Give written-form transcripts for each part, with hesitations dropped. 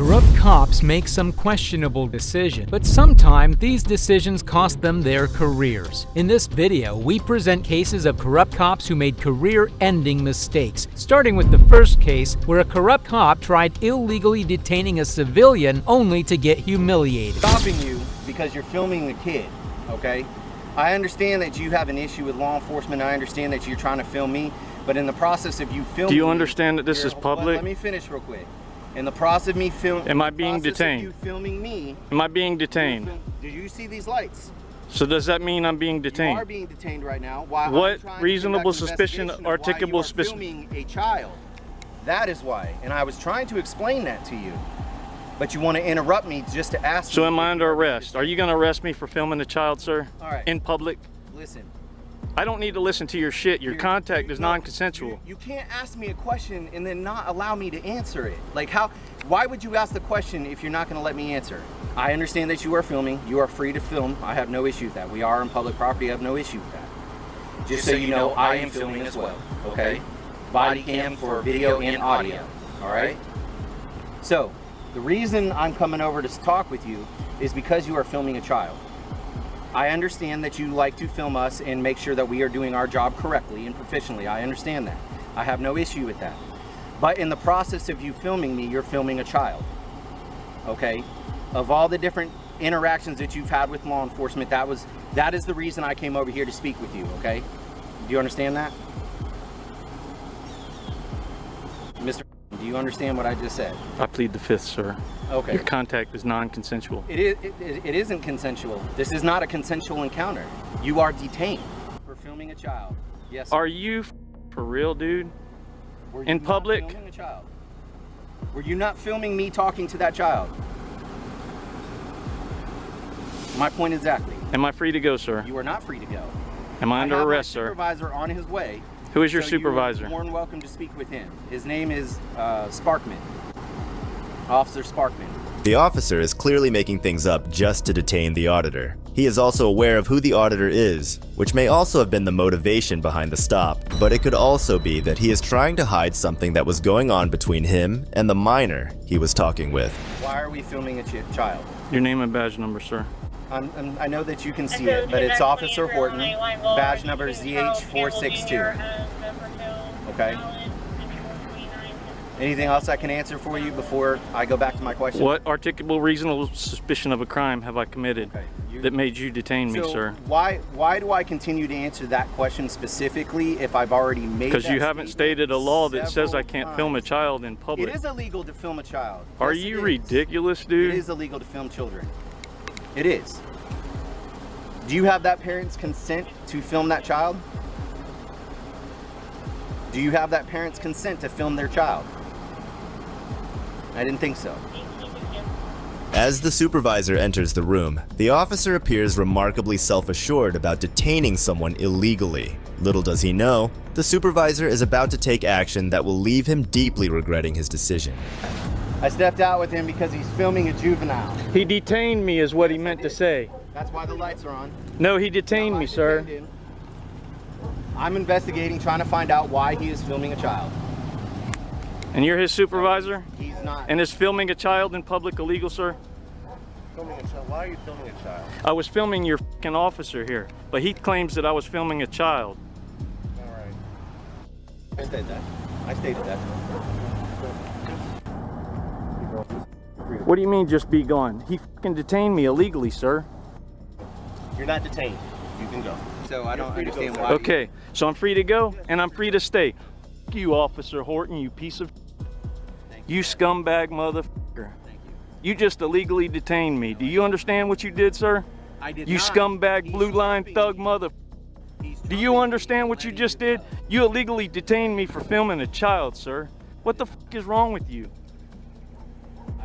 Corrupt cops make some questionable decisions, but sometimes these decisions cost them their careers. In this video, we present cases of corrupt cops who made career-ending mistakes, starting with the first case where a corrupt cop tried illegally detaining a civilian only to get humiliated. Stopping you because you're filming a kid, okay? I understand that you have an issue with law enforcement. I understand that you're trying to film me, but in the process of you filming... Do you understand that this is public? Let me finish real quick. In the process of me filming... Am I being detained? You filming me... Am I being detained? Do you see these lights? So does that mean I'm being detained? You are being detained right now. Why? What reasonable suspicion, articulable suspicion? Filming a child. That is why. And I was trying to explain that to you. But you want to interrupt me just to ask me. So am I under arrest? Are you going to arrest me for filming a child, sir? All right. In public? Listen. I don't need to listen to your shit. Your contact is non-consensual. You can't ask me a question and then not allow me to answer it. Like how, why would you ask the question if you're not going to let me answer? I understand that you are filming. You are free to film. I have no issue with that. We are on public property. I have no issue with that. Just so you know, I am filming as well, okay? Body cam for video and audio, all right? So, the reason I'm coming over to talk with you is because you are filming a child. I understand that you like to film us and make sure that we are doing our job correctly and proficiently. I understand that. I have no issue with that. But in the process of you filming me, you're filming a child, okay? Of all the different interactions that you've had with law enforcement, that is the reason I came over here to speak with you, okay? Do you understand that? Mr. Do you understand what I just said? I plead the fifth, sir. Okay. Your contact is non-consensual. It isn't consensual. This is not a consensual encounter. You are detained for filming a child. Yes. Sir. Are you for real, dude? Were you in public? Not filming a child? Were you not filming me talking to that child? My point exactly. Am I free to go, sir? You are not free to go. Am I under arrest, sir? Supervisor on his way. Who is your supervisor? You're more than welcome to speak with him. His name is Sparkman. Officer Sparkman. The officer is clearly making things up just to detain the auditor. He is also aware of who the auditor is, which may also have been the motivation behind the stop, but it could also be that he is trying to hide something that was going on between him and the minor he was talking with. Why are we filming a child? Your name and badge number, sir. I know that you can see it, but it's Officer Horton, badge number ZH462. Okay. Anything else I can answer for you before I go back to my question? What articulable reasonable suspicion of a crime have I committed that made you detain me, sir? Why do I continue to answer that question specifically if I've already made that? Because you haven't stated a law that says I can't film a child in public. It is illegal to film a child. Are you ridiculous, dude? It is illegal to film children. It is. Do you have that parent's consent to film that child? Do you have that parent's consent to film their child? I didn't think so. As the supervisor enters the room, the officer appears remarkably self-assured about detaining someone illegally. Little does he know, the supervisor is about to take action that will leave him deeply regretting his decision. I stepped out with him because he's filming a juvenile. He detained me is what he meant to say. That's why the lights are on. No, he detained me, sir. I'm investigating, trying to find out why he is filming a child. And you're his supervisor? He's not. And is filming a child in public illegal, sir? Filming a child? Why are you filming a child? I was filming your fucking officer here, but he claims that I was filming a child. All right. I stated that. I stated that. What do you mean, just be gone? He fucking detained me illegally, sir. You're not detained. You can go. So I don't understand why. Okay, so I'm free to go and I'm free to stay. F you, Officer Horton, you piece of you scumbag motherfucker. Thank you. You just illegally detained me. Do you understand what you did, sir? I did you not. Scumbag blue line thug mother. Do you understand what you just did? You illegally detained me for filming a child, sir. What the fuck is wrong with you?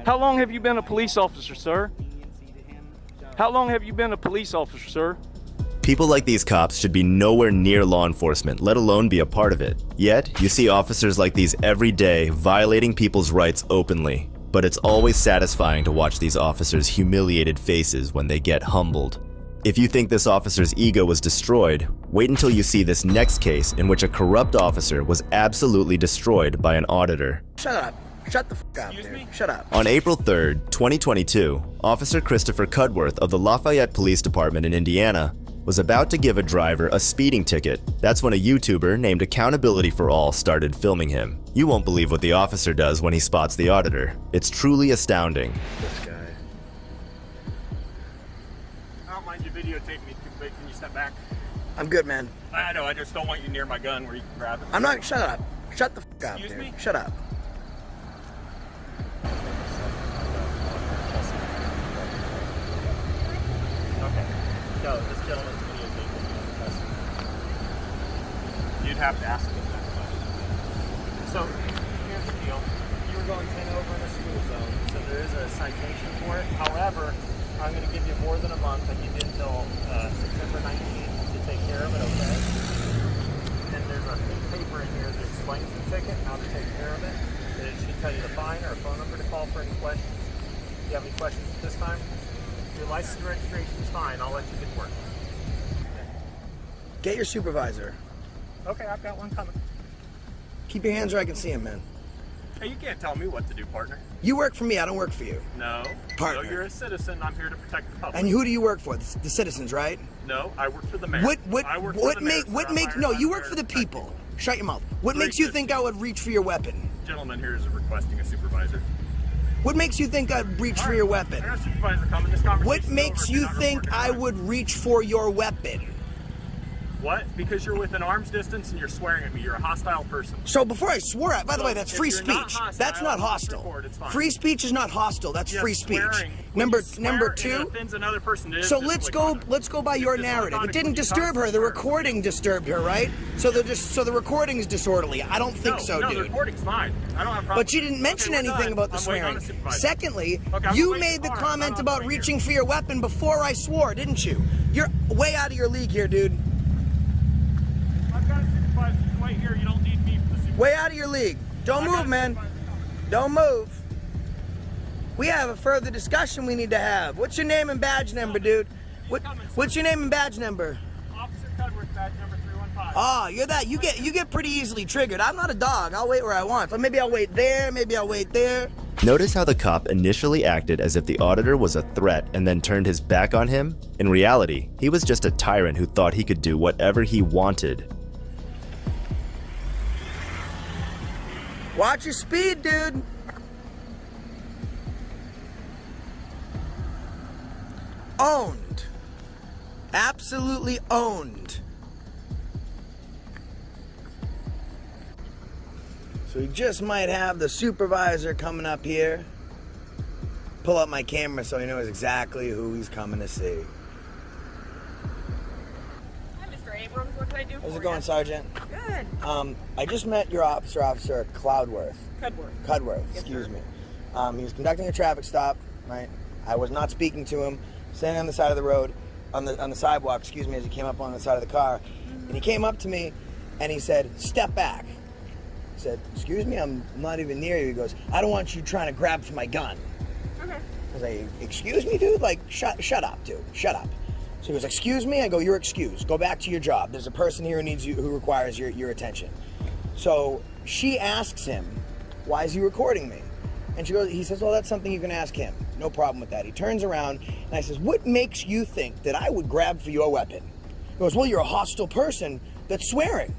How long have you been a police officer, sir? How long have you been a police officer, sir? People like these cops should be nowhere near law enforcement, let alone be a part of it. Yet, you see officers like these every day violating people's rights openly. But it's always satisfying to watch these officers' humiliated faces when they get humbled. If you think this officer's ego was destroyed, wait until you see this next case in which a corrupt officer was absolutely destroyed by an auditor. Shut up. Shut the fuck up, dude. Shut up. On April 3rd, 2022, Officer Christopher Cudworth of the Lafayette Police Department in Indiana was about to give a driver a speeding ticket. That's when a YouTuber named Accountability for All started filming him. You won't believe what the officer does when he spots the auditor. It's truly astounding. This guy. I don't mind you videotaping me, but can you step back? I'm good, man. I know, I just don't want you near my gun where you can grab it. I'm not. Shut up. Shut the fuck up, Excuse dude. me? Shut up. Okay. No, this gentleman's videotaping me. You'd have to ask him that question. So, here's the deal. You were going 10 over in a school zone, so there is a citation for it. However, I'm going to give you more than a month. I give you until September 19th to take care of it, okay? And there's a paper in here that explains the ticket, how to take care of it. And it should tell you the fine or a phone number to call for any questions. Do you have any questions at this time? Your license and registration's fine. I'll let you get to work. Get your supervisor. Okay, I've got one coming. Keep your hands where I can see him, man. Hey, you can't tell me what to do, partner. You work for me. I don't work for you. No. Partner. No, you're a citizen. I'm here to protect the public. And who do you work for? The citizens, right? No, I work for the mayor. What I work for what the mayor, make what sir. I'm makes hired no? by You the work mayor for the to protect people. Shut your mouth. What makes you think 350. I would reach for your weapon? The gentleman here is requesting a supervisor. What makes you think I'd reach for your weapon? I got a supervisor coming. This conversation's What over makes if you you're not think reporting I it. would reach for your weapon? What? Because you're within arm's distance and you're swearing at me. You're a hostile person. So before I swore at, by the So way, that's if free you're not speech. hostile, That's not I'll hostile. report, it's fine. Free speech is not hostile. That's Yes, free speech. swearing. When you swear Number and it two. offends another person, it is So let's disorderly go. conduct. Let's go by It's your disorderly narrative. It conduct didn't when you disturb her. The swear. recording disturbed her, right? So the recording is disorderly. I don't think so, no, dude. the recording's fine. I don't have a problem. But you didn't mention Okay, we're anything done. about the I'm waiting on swearing. a supervisor. Secondly, Okay, I'm you waiting made the for him. comment I'm about right reaching here. for your weapon before I swore, didn't you? You're way out of your league here, dude. I've got a supervisor. You can wait here. You don't need me for the supervisor. Way out of your league. Don't move, man. Don't move. We have a further discussion we need to have. What's your name and badge number, dude? What's your name and badge number? Officer Cudworth, badge number 315. Oh, you're that. You get pretty easily triggered. I'm not a dog. I'll wait where I want. So maybe I'll wait there. Maybe I'll wait there. Notice how the cop initially acted as if the auditor was a threat and then turned his back on him? In reality, he was just a tyrant who thought he could do whatever he wanted. Watch your speed, dude. Owned. Absolutely owned. So we just might have the supervisor coming up here. Pull up my camera so he knows exactly who he's coming to see. Hi, Mr. Abrams. What can I do for you? How's it going, Sergeant? Good. I just met your Officer Cloudworth. Cudworth. Yes, Excuse sir. me. He was conducting a traffic stop, right? I was not speaking to him, standing on the side of the road, on the sidewalk, excuse me, as he came up on the side of the car. And he came up to me and he said, "Step back." I said, "Excuse me, I'm not even near you." He goes, "I don't want you trying to grab for my gun." Okay. I was like, "Excuse me, dude? Like, shut up, dude. Shut up." So he goes, "Excuse me?" I go, "You're excused. Go back to your job. There's a person here who requires your attention." So she asks him, "Why is he recording me?" And he says, "Well, that's something you can ask him. No problem with that." He turns around and I says, "What makes you think that I would grab for your weapon?" He goes, "Well, you're a hostile person that's swearing."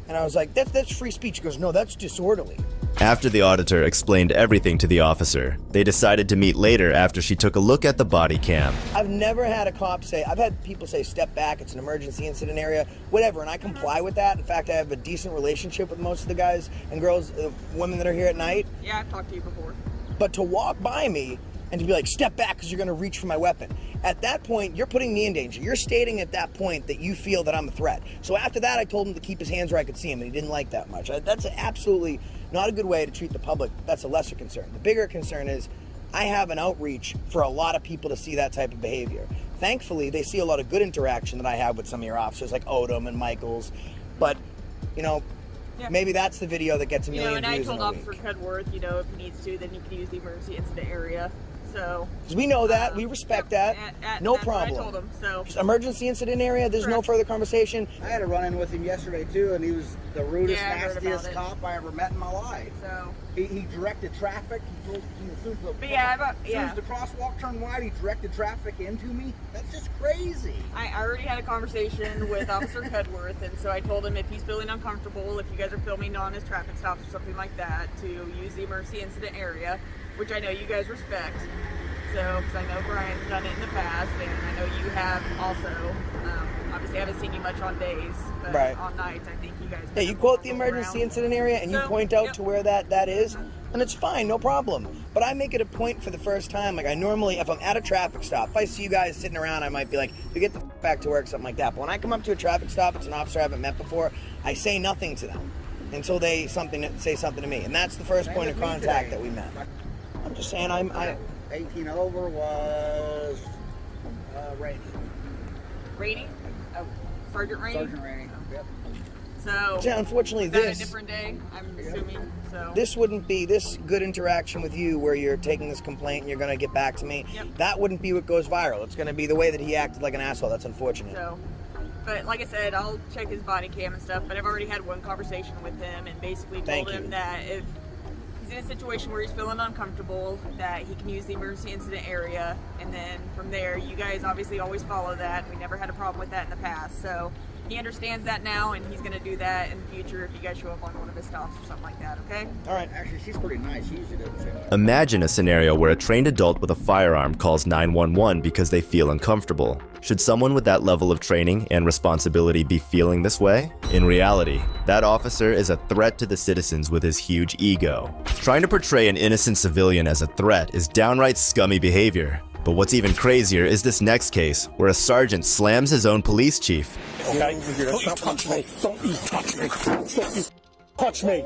And I was like, that's free speech. He goes, "No, that's disorderly." After the auditor explained everything to the officer, they decided to meet later after she took a look at the body cam. I've never had a cop say, I've had people say, "Step back, it's an emergency incident area," whatever, and I comply with that. In fact, I have a decent relationship with most of the guys and girls, women that are here at night. Yeah, I've talked to you before. But to walk by me and to be like, "Step back because you're going to reach for my weapon," at that point, you're putting me in danger. You're stating at that point that you feel that I'm a threat. So after that, I told him to keep his hands where I could see him, and he didn't like that much. That's absolutely not a good way to treat the public. That's a lesser concern. The bigger concern is I have an outreach for a lot of people to see that type of behavior. Thankfully, they see a lot of good interaction that I have with some of your officers, like Odom and Michaels. But, maybe that's the video that gets a million And I views told in a Officer week. Cudworth, if he needs to, then he can use the emergency incident area. So. Because we know that, we respect that. No that's problem. What I told him. So. Just emergency incident area, there's no Correct. further conversation. I had a run-in with him yesterday too, and he was the rudest, Yeah, I heard about nastiest it. cop I ever met in my life. So. He directed traffic. He told as soon as the crosswalk turned wide, he directed traffic into me. That's just crazy. I already had a conversation with Officer Cudworth, and so I told him if he's feeling uncomfortable, if you guys are filming on his traffic stops or something like that, to use the emergency incident area, which I know you guys respect. So, because I know Brian's done it in the past, and I know you have also. Obviously, I haven't seen you much on days, but on nights, I think you guys. Yeah, you quote the emergency incident area, and you point out to where that is, and it's fine, no problem. But I make it a point for the first time. Like I normally, if I'm at a traffic stop, if I see you guys sitting around, I might be like, "You get the back to work," something like that. But when I come up to a traffic stop, it's an officer I haven't met before. I say nothing to them until they say something to me, and that's the first point of contact that we met. I'm just saying, I'm 18 over was Rainey. Rainey? Oh, Sergeant Rainey? Sergeant Rainey, yep. So, yeah, unfortunately, is that this a different day, I'm assuming? So this wouldn't be this good interaction with you where you're taking this complaint and you're going to get back to me. Yep. That wouldn't be what goes viral. It's going to be the way that he acted like an asshole. That's unfortunate. So, but like I said, I'll check his body cam and stuff, but I've already had one conversation with him and basically told him that if he's in a situation where he's feeling uncomfortable, that he can use the emergency incident area, and then from there, you guys obviously always follow that. We never had a problem with that in the past, so he understands that now, and he's going to do that in the future if you guys show up on one of his stops or something like that, okay? All right. Actually, she's pretty nice. She usually doesn't say that. Imagine a scenario where a trained adult with a firearm calls 911 because they feel uncomfortable. Should someone with that level of training and responsibility be feeling this way? In reality, that officer is a threat to the citizens with his huge ego. Trying to portray an innocent civilian as a threat is downright scummy behavior. But what's even crazier is this next case, where a sergeant slams his own police chief. Okay? Don't you touch me. Don't you touch me. Don't you touch me.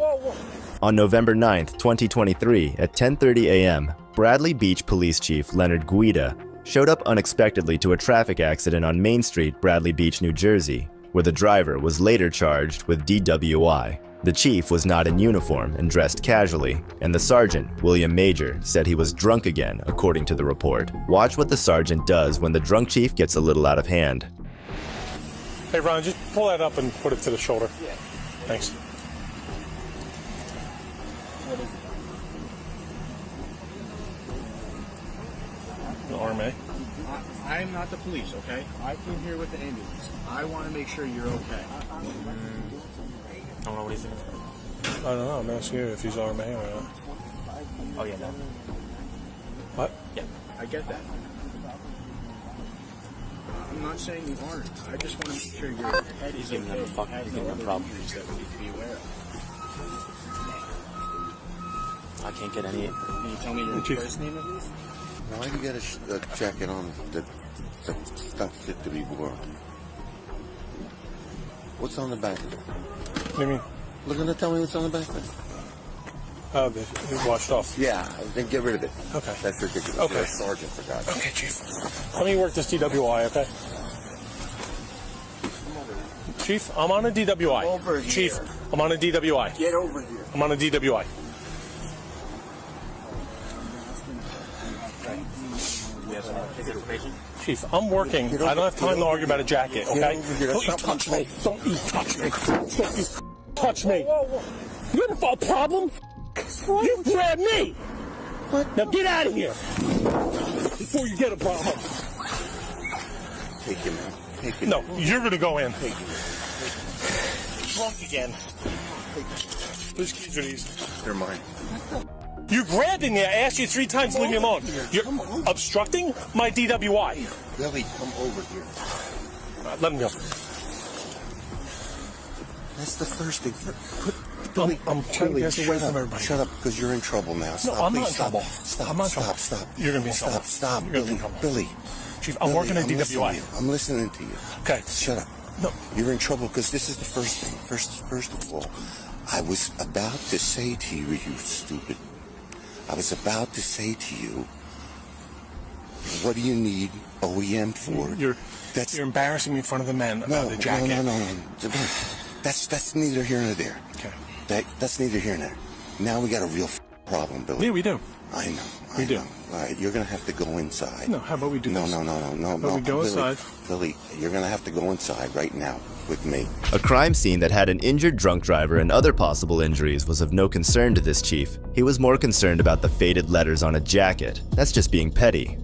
On November 9th, 2023, at 10:30 a.m., Bradley Beach Police Chief Leonard Guida showed up unexpectedly to a traffic accident on Main Street, Bradley Beach, New Jersey, where the driver was later charged with DWI. The chief was not in uniform and dressed casually, and the sergeant, William Major, said he was drunk again, according to the report. Watch what the sergeant does when the drunk chief gets a little out of hand. Hey, Ron, just pull that up and put it to the shoulder. Yeah. Thanks. The RMA. I'm not the police, okay? I came here with the ambulance. I want to make sure you're okay. I don't know what he's doing. I don't know. I'm asking you if he's RMA or not. Oh, yeah, no. What? Yeah. I get that. I'm not saying you aren't. I just want to make sure your head is okay. Has no other injuries that we need to be aware of. I can't get any. Can you tell me your first name at least? Why do you get a jacket on that's not fit to be worn? What's on the back of it? What do you mean? Look at it, tell me what's on the back of it. Oh, it washed off. Yeah, then get rid of it. Okay. That's ridiculous. Okay. You're a sergeant, for God's sake. Okay, Chief. Let me work this DWI, okay? Chief, I'm on a DWI. Over here. Chief, I'm on a DWI. Get over here. I'm on a DWI. Chief, I'm working. I don't have time to argue about a jacket, okay? Get over here. Don't you touch me. Don't you touch me. Don't you touch me. You have a problem? You grabbed me. What? Now get out of here before you get a problem. Take him, man. Take him. No, you're going to go in. Take him. Drunk again. Whose keys are these? They're mine. You grabbed me. I asked you 3 times to leave me alone. You're obstructing my DWI. Billy, come over here. Let him go. That's the first thing. Billy, I'm trying to get away from everybody. Shut up, because you're in trouble now. Stop, No, I'm not please, in stop. trouble. Stop, I'm not in stop, trouble. stop. You're going to be in trouble. Stop, You're gonna be Billy, in trouble. Billy. Chief, I'm working at DWI. I'm listening to you. Okay. Shut up. No. You're in trouble because this is the first thing. First of all, I was about to say to you, you stupid. I was about to say to you, what do you need OEM for? You're embarrassing me in front of the men about the jacket. No. That's neither here nor there. Okay. That's neither here nor there. Now we got a real problem, Billy. Yeah, we do. I We do. All right, you're gonna have to go inside. No, how about we do No, this? no. We go Billy, inside. Billy, you're gonna have to go inside right now with me. A crime scene that had an injured drunk driver and other possible injuries was of no concern to this chief. He was more concerned about the faded letters on a jacket. That's just being petty.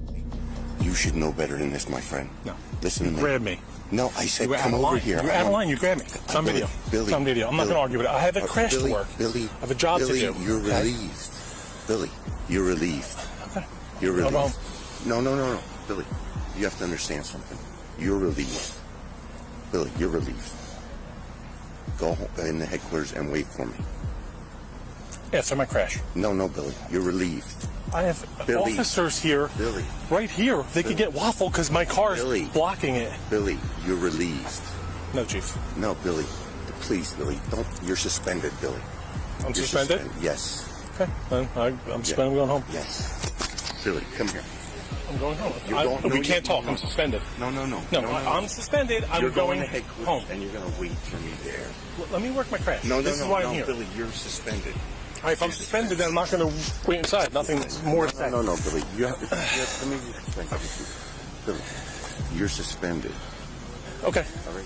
You should know better than this, my friend. No. Listen to me. Grab me. No, I said You were out come of over line. here. You were out of line. You grabbed me. It's on video. Billy, It's on video. I'm not going to argue with it. I have a crash Billy, to work. Billy, I have a job Billy, to do. You're okay? relieved. Billy, you're relieved. Okay. You're I'll relieved. go home. No. Billy, you have to understand something. You're relieved. Billy, you're relieved. Go home in the headquarters and wait for me. After my crash. No, Billy, you're relieved. I have Billy. officers here. Billy. Right here. They could get waffled because my car is Billy. blocking it. Billy, you're relieved. No, Chief. No, Billy. Please, Billy, don't. You're suspended, Billy. I'm You're suspended? Yes. Okay. Then I'm suspended. I'm going home. Yes. Billy, come here. I'm going home. No, we can't talk. I'm suspended. No. I'm suspended. You're I'm going to headquarters home. and you're going to wait for me there. Let me work my crash. No, This is why I'm here. Billy, you're suspended. All right, if I'm suspended, then I'm not going to wait inside. Nothing more to say. No, Billy. You have to. Let me explain something to you. Billy, you're suspended. Okay. All right.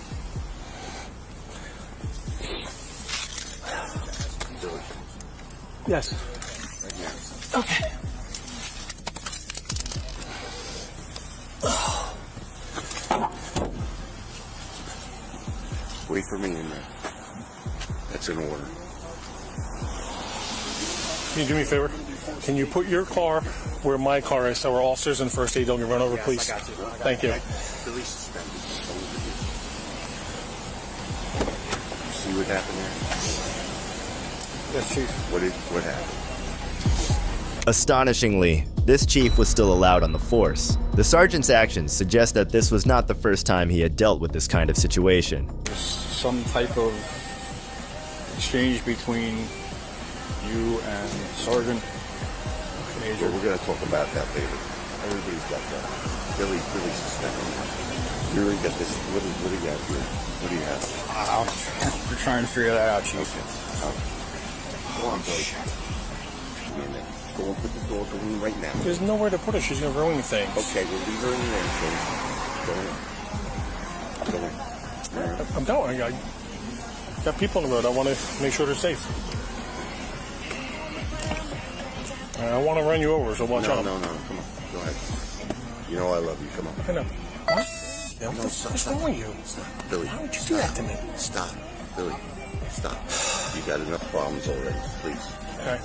Billy. Yes. Right now. Okay. Wait for me in there. That's an order. Can you do me a favor? Can you put your car where my car is so our officers and first aid don't get run over, please? I got you. Thank you. Billy's suspended. See what happened there? Yes, Chief. What happened? Astonishingly, this chief was still allowed on the force. The sergeant's actions suggest that this was not the first time he had dealt with this kind of situation. Some type of exchange between you and Sergeant Major. We're going to talk about that later. Everybody's got that. Billy's suspended. You really got this. What do you got here? What do you have? We're trying to figure that out, Chief. Go on, Billy. Go and put the door in right now. There's nowhere to put her. She's going to ruin things. Okay, we'll leave her in there, Billy. Go in. I'm going. I got people on the road. I want to make sure they're safe. I want to run you over, so watch out. No. Come on. Go ahead. You know I love you. Come on. I know. What? What's wrong with you? Stop. Billy. Why would you do that to me? Stop. Billy. Stop. You got enough problems already. Please. Okay.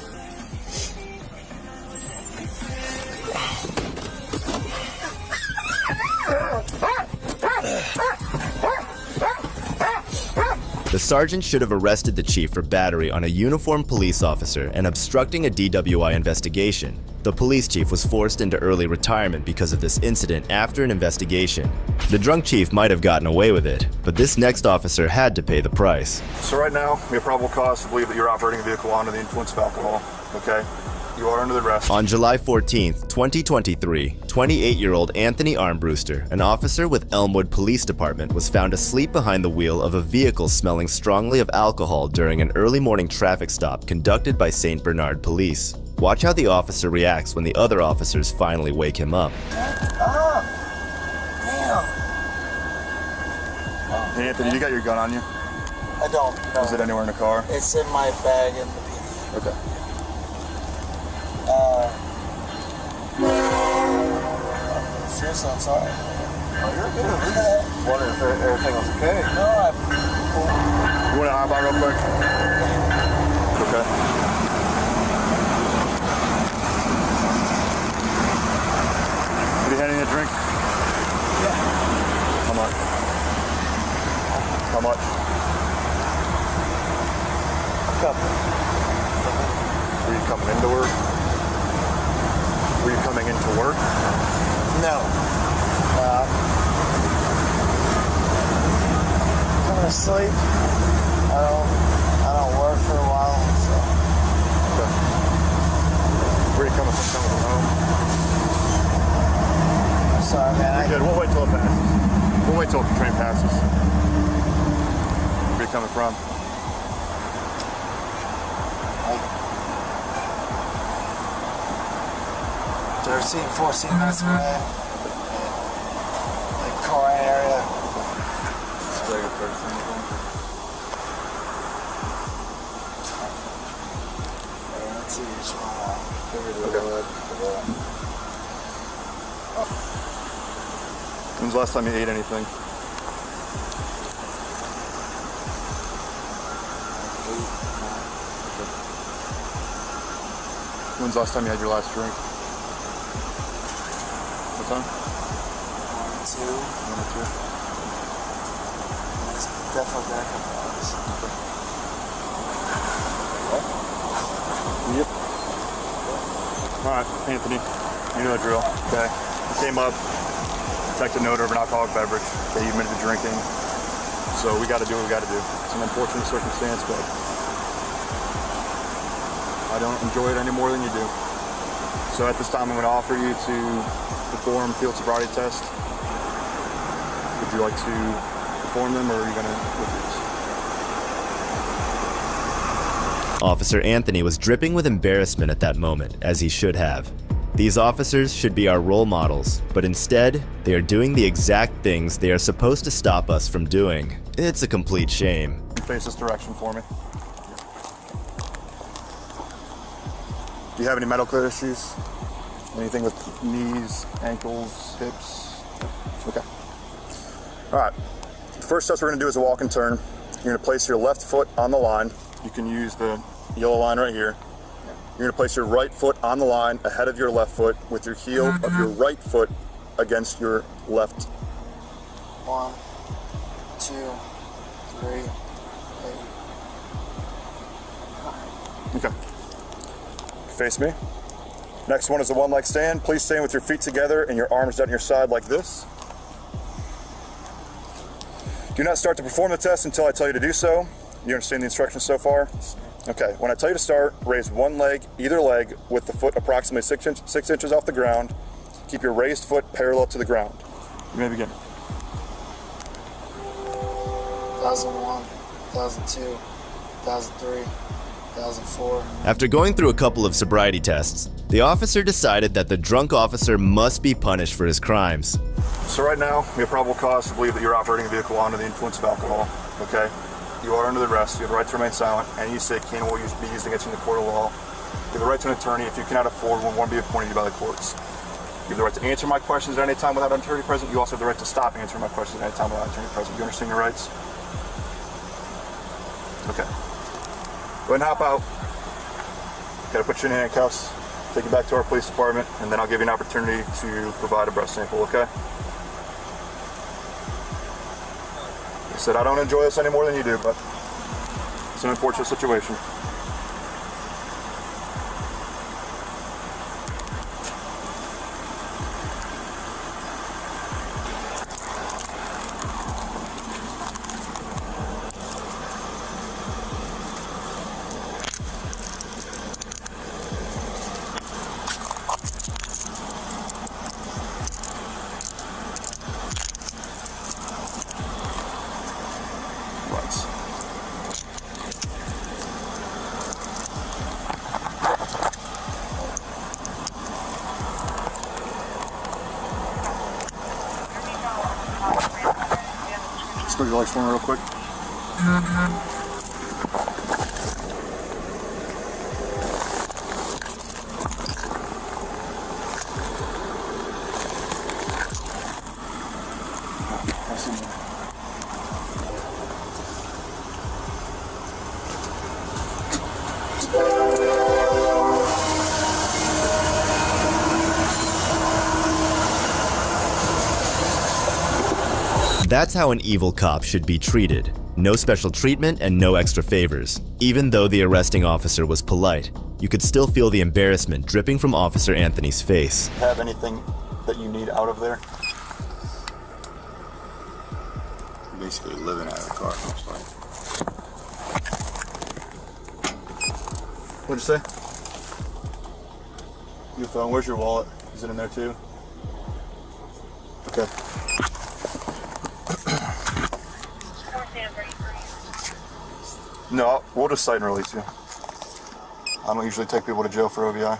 The sergeant should have arrested the chief for battery on a uniformed police officer and obstructing a DWI investigation. The police chief was forced into early retirement because of this incident after an investigation. The drunk chief might have gotten away with it, but this next officer had to pay the price. So right now, we have probable cause to believe that you're operating a vehicle under the influence of alcohol, okay? You are under the arrest. On July 14th, 2023, 28-year-old Anthony Armbruster, an officer with Elmwood Police Department, was found asleep behind the wheel of a vehicle smelling strongly of alcohol during an early morning traffic stop conducted by St. Bernard Police. Watch how the officer reacts when the other officers finally wake him up. Damn. Hey Anthony, you got your gun on you? I don't. No. Is it anywhere in the car? It's in my bag in the PD. Okay. Seriously, I'm sorry. Oh, you're good. Wondering if everything was okay. No, You want to eyeball real quick? Okay. Did he hand you a drink? Yeah. How much? How much? A couple. Were you coming into work? Were you coming into work? No. Coming to sleep. I don't work for a while, so. Okay. Where are you coming from? Coming from home? I'm sorry, man. Good. We'll wait till it passes. We'll wait till the train passes. Where are you coming from? 13, 14 minutes away. Like car area. Spray your first thing. Let's see which one. When's the last time you ate anything? When's the last time you had your last drink? What time? 1 or 2. 1 or 2. It's definitely been a couple hours. Yep. Alright, Anthony, you know the drill, okay? You came up, detected an odor of an alcoholic beverage, okay, you admitted to drinking, so we gotta do what we gotta do. It's an unfortunate circumstance, but I don't enjoy it any more than you do. So at this time, I'm gonna offer you to perform field sobriety test. Would you like to perform them, or are you gonna refuse? Officer Anthony was dripping with embarrassment at that moment, as he should have. These officers should be our role models, but instead, they are doing the exact things they are supposed to stop us from doing. It's a complete shame. Face this direction for me. Do you have any medical issues? Anything with knees, ankles, hips? Okay. All right. The first test we're gonna do is a walk and turn. You're gonna place your left foot on the line. You can use the yellow line right here. You're gonna place your right foot on the line ahead of your left foot with your heel of your right foot against your left. 1, 2, 3, 8. Okay. Face me. Next one is a one-leg stand. Please stand with your feet together and your arms down your side like this. Do not start to perform the test until I tell you to do so. You understand the instructions so far? Okay, when I tell you to start, raise one leg, either leg, with the foot approximately 6 inches off the ground. Keep your raised foot parallel to the ground. You may begin. 2001, 2002, 2003, 2004. After going through a couple of sobriety tests, the officer decided that the drunk officer must be punished for his crimes. So right now, we have probable cause to believe that you're operating a vehicle under the influence of alcohol, okay? You are under the arrest, you have the right to remain silent, and you say can will be used against you in the court of law. You have the right to an attorney if you cannot afford one be appointed by the courts. You have the right to answer my questions at any time without an attorney present. You also have the right to stop answering my questions at any time without an attorney present. Do you understand your rights? Okay. Go ahead and hop out. Gotta put you in handcuffs, take you back to our police department, and then I'll give you an opportunity to provide a breath sample, okay? I said I don't enjoy this any more than you do, but it's an unfortunate situation. Spread your legs for me real quick. That's how an evil cop should be treated. No special treatment and no extra favors. Even though the arresting officer was polite, you could still feel the embarrassment dripping from Officer Anthony's face. Have anything that you need out of there? Basically living out of the car, most likely. What'd you say? Your phone, where's your wallet? Is it in there too? Okay. No, we'll just cite and release you. I don't usually take people to jail for OVI.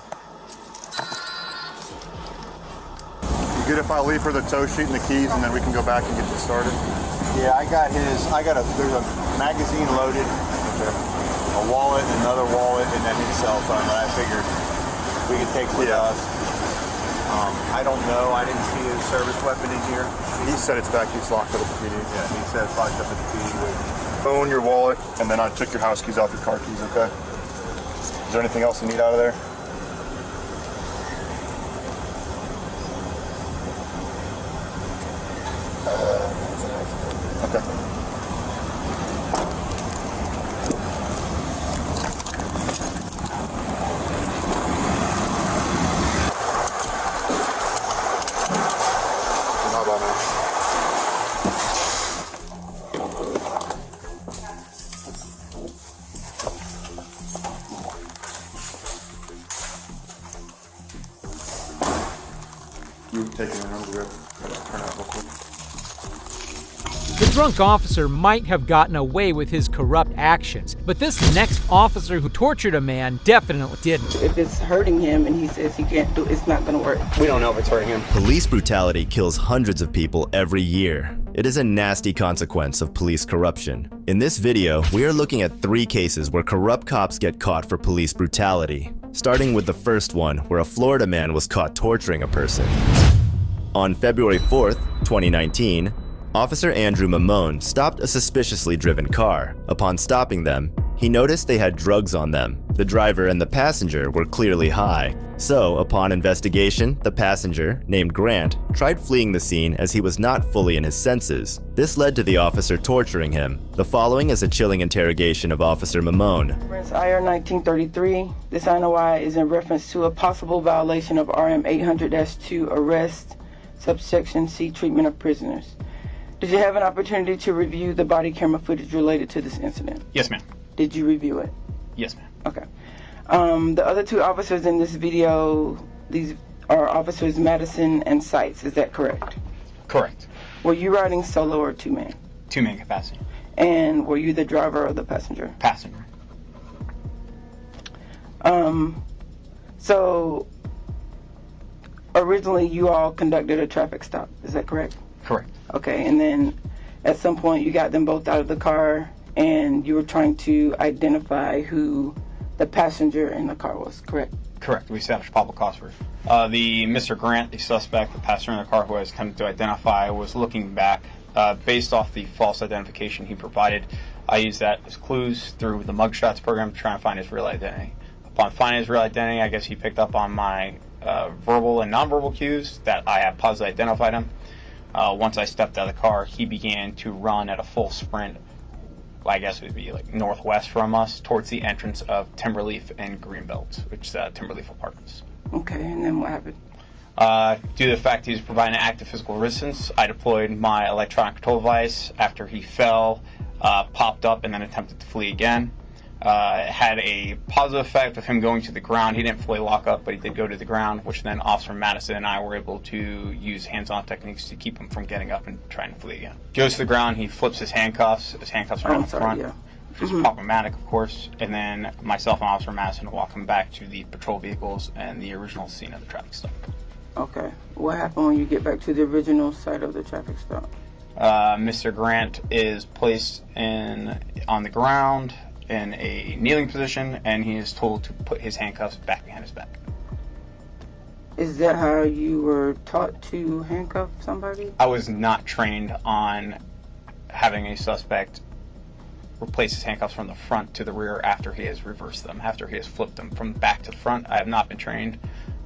good if I leave her the tow sheet and the keys, and then we can go back and get you started? Yeah, there's a magazine loaded, a wallet, another wallet, and then his cell phone that I figured we could take with us. I don't know. I didn't see his service weapon in here. He said it's back. He's locked up at the PD. Yeah, he said it's locked up at the PD. Phone, your wallet, and then I took your house keys off your car keys, okay? Is there anything else you need out of there? Okay. How about now? You take it in, I'm good. Turn out real quick. The drunk officer might have gotten away with his corrupt actions, but this next officer who tortured a man definitely didn't. If it's hurting him and he says he can't do it, it's not going to work. We don't know if it's hurting him. Police brutality kills hundreds of people every year. It is a nasty consequence of police corruption. In this video, we are looking at 3 cases where corrupt cops get caught for police brutality. Starting with the first one, where a Florida man was caught torturing a person. On February 4th, 2019, Officer Andrew Mamone stopped a suspiciously driven car. Upon stopping them, he noticed they had drugs on them. The driver and the passenger were clearly high. So, upon investigation, the passenger, named Grant, tried fleeing the scene as he was not fully in his senses. This led to the officer torturing him. The following is a chilling interrogation of Officer Mamone. Reference IR 1933. This INOI is in reference to a possible violation of RM 800-2 arrest, subsection C, treatment of prisoners. Did you have an opportunity to review the body camera footage related to this incident? Yes, ma'am. Did you review it? Yes, ma'am. Okay. The other 2 officers in this video, these are Officers Madison and Seitz, is that correct? Correct. Were you riding solo or 2-man? 2-man capacity. And were you the driver or the passenger? Passenger. So, originally you all conducted a traffic stop, is that correct? Correct. Okay, and then at some point you got them both out of the car and you were trying to identify who the passenger in the car was, correct? Correct. We established probable cause for it. The Mr. Grant, the suspect, the passenger in the car who I was attempting to identify, was looking back. Based off the false identification he provided, I used that as clues through the mugshots program to try and find his real identity. Upon finding his real identity, I guess he picked up on my verbal and nonverbal cues that I have positively identified him. Once I stepped out of the car, he began to run at a full sprint. I guess it would be like northwest from us, towards the entrance of Timberleaf and Greenbelt, which is Timberleaf Apartments. Okay, and then what happened? Due to the fact he was providing active physical resistance, I deployed my electronic control device after he fell, popped up, and then attempted to flee again. It had a positive effect of him going to the ground. He didn't fully lock up, but he did go to the ground, which then Officer Madison and I were able to use hands-on techniques to keep him from getting up and trying to flee again. Goes to the ground, he flips his handcuffs. His handcuffs are on the front, which is problematic, of course. And then myself and Officer Madison walk him back to the patrol vehicles and the original scene of the traffic stop. Okay. What happened when you get back to the original site of the traffic stop? Mr. Grant is placed on the ground in a kneeling position, and he is told to put his handcuffs back behind his back. Is that how you were taught to handcuff somebody? I was not trained on having a suspect replace his handcuffs from the front to the rear after he has reversed them, after he has flipped them from back to the front. I have not been trained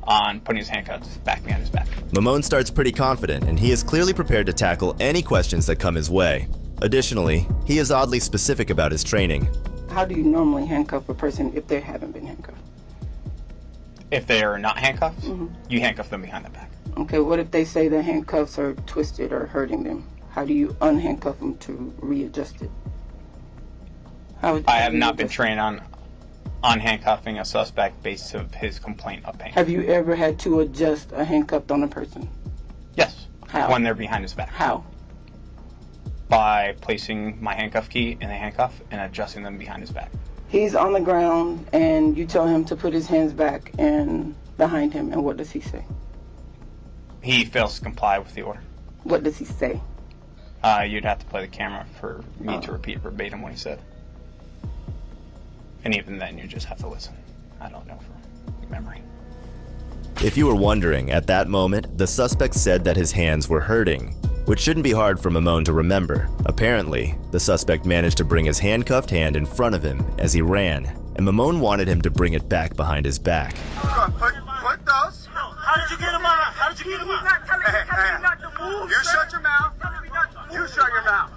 on putting his handcuffs back behind his back. Mamone starts pretty confident, and he is clearly prepared to tackle any questions that come his way. Additionally, he is oddly specific about his training. How do you normally handcuff a person if they haven't been handcuffed? If they are not handcuffed, you handcuff them behind the back. Okay, what if they say the handcuffs are twisted or hurting them? How do you unhandcuff them to readjust it? I have not been trained on handcuffing a suspect based on his complaint of pain. Have you ever had to adjust a handcuff on a person? Yes. How? When they're behind his back. How? By placing my handcuff key in the handcuff and adjusting them behind his back. He's on the ground and you tell him to put his hands back and behind him, and what does he say? He fails to comply with the order. What does he say? You'd have to play the camera for me to repeat verbatim what he said. And even then, you just have to listen. I don't know from memory. If you were wondering, at that moment, the suspect said that his hands were hurting, which shouldn't be hard for Mamone to remember. Apparently, the suspect managed to bring his handcuffed hand in front of him as he ran, and Mamone wanted him to bring it back behind his back. Put those. How did you get him out? How did you get him out? You shut your mouth. You shut your mouth.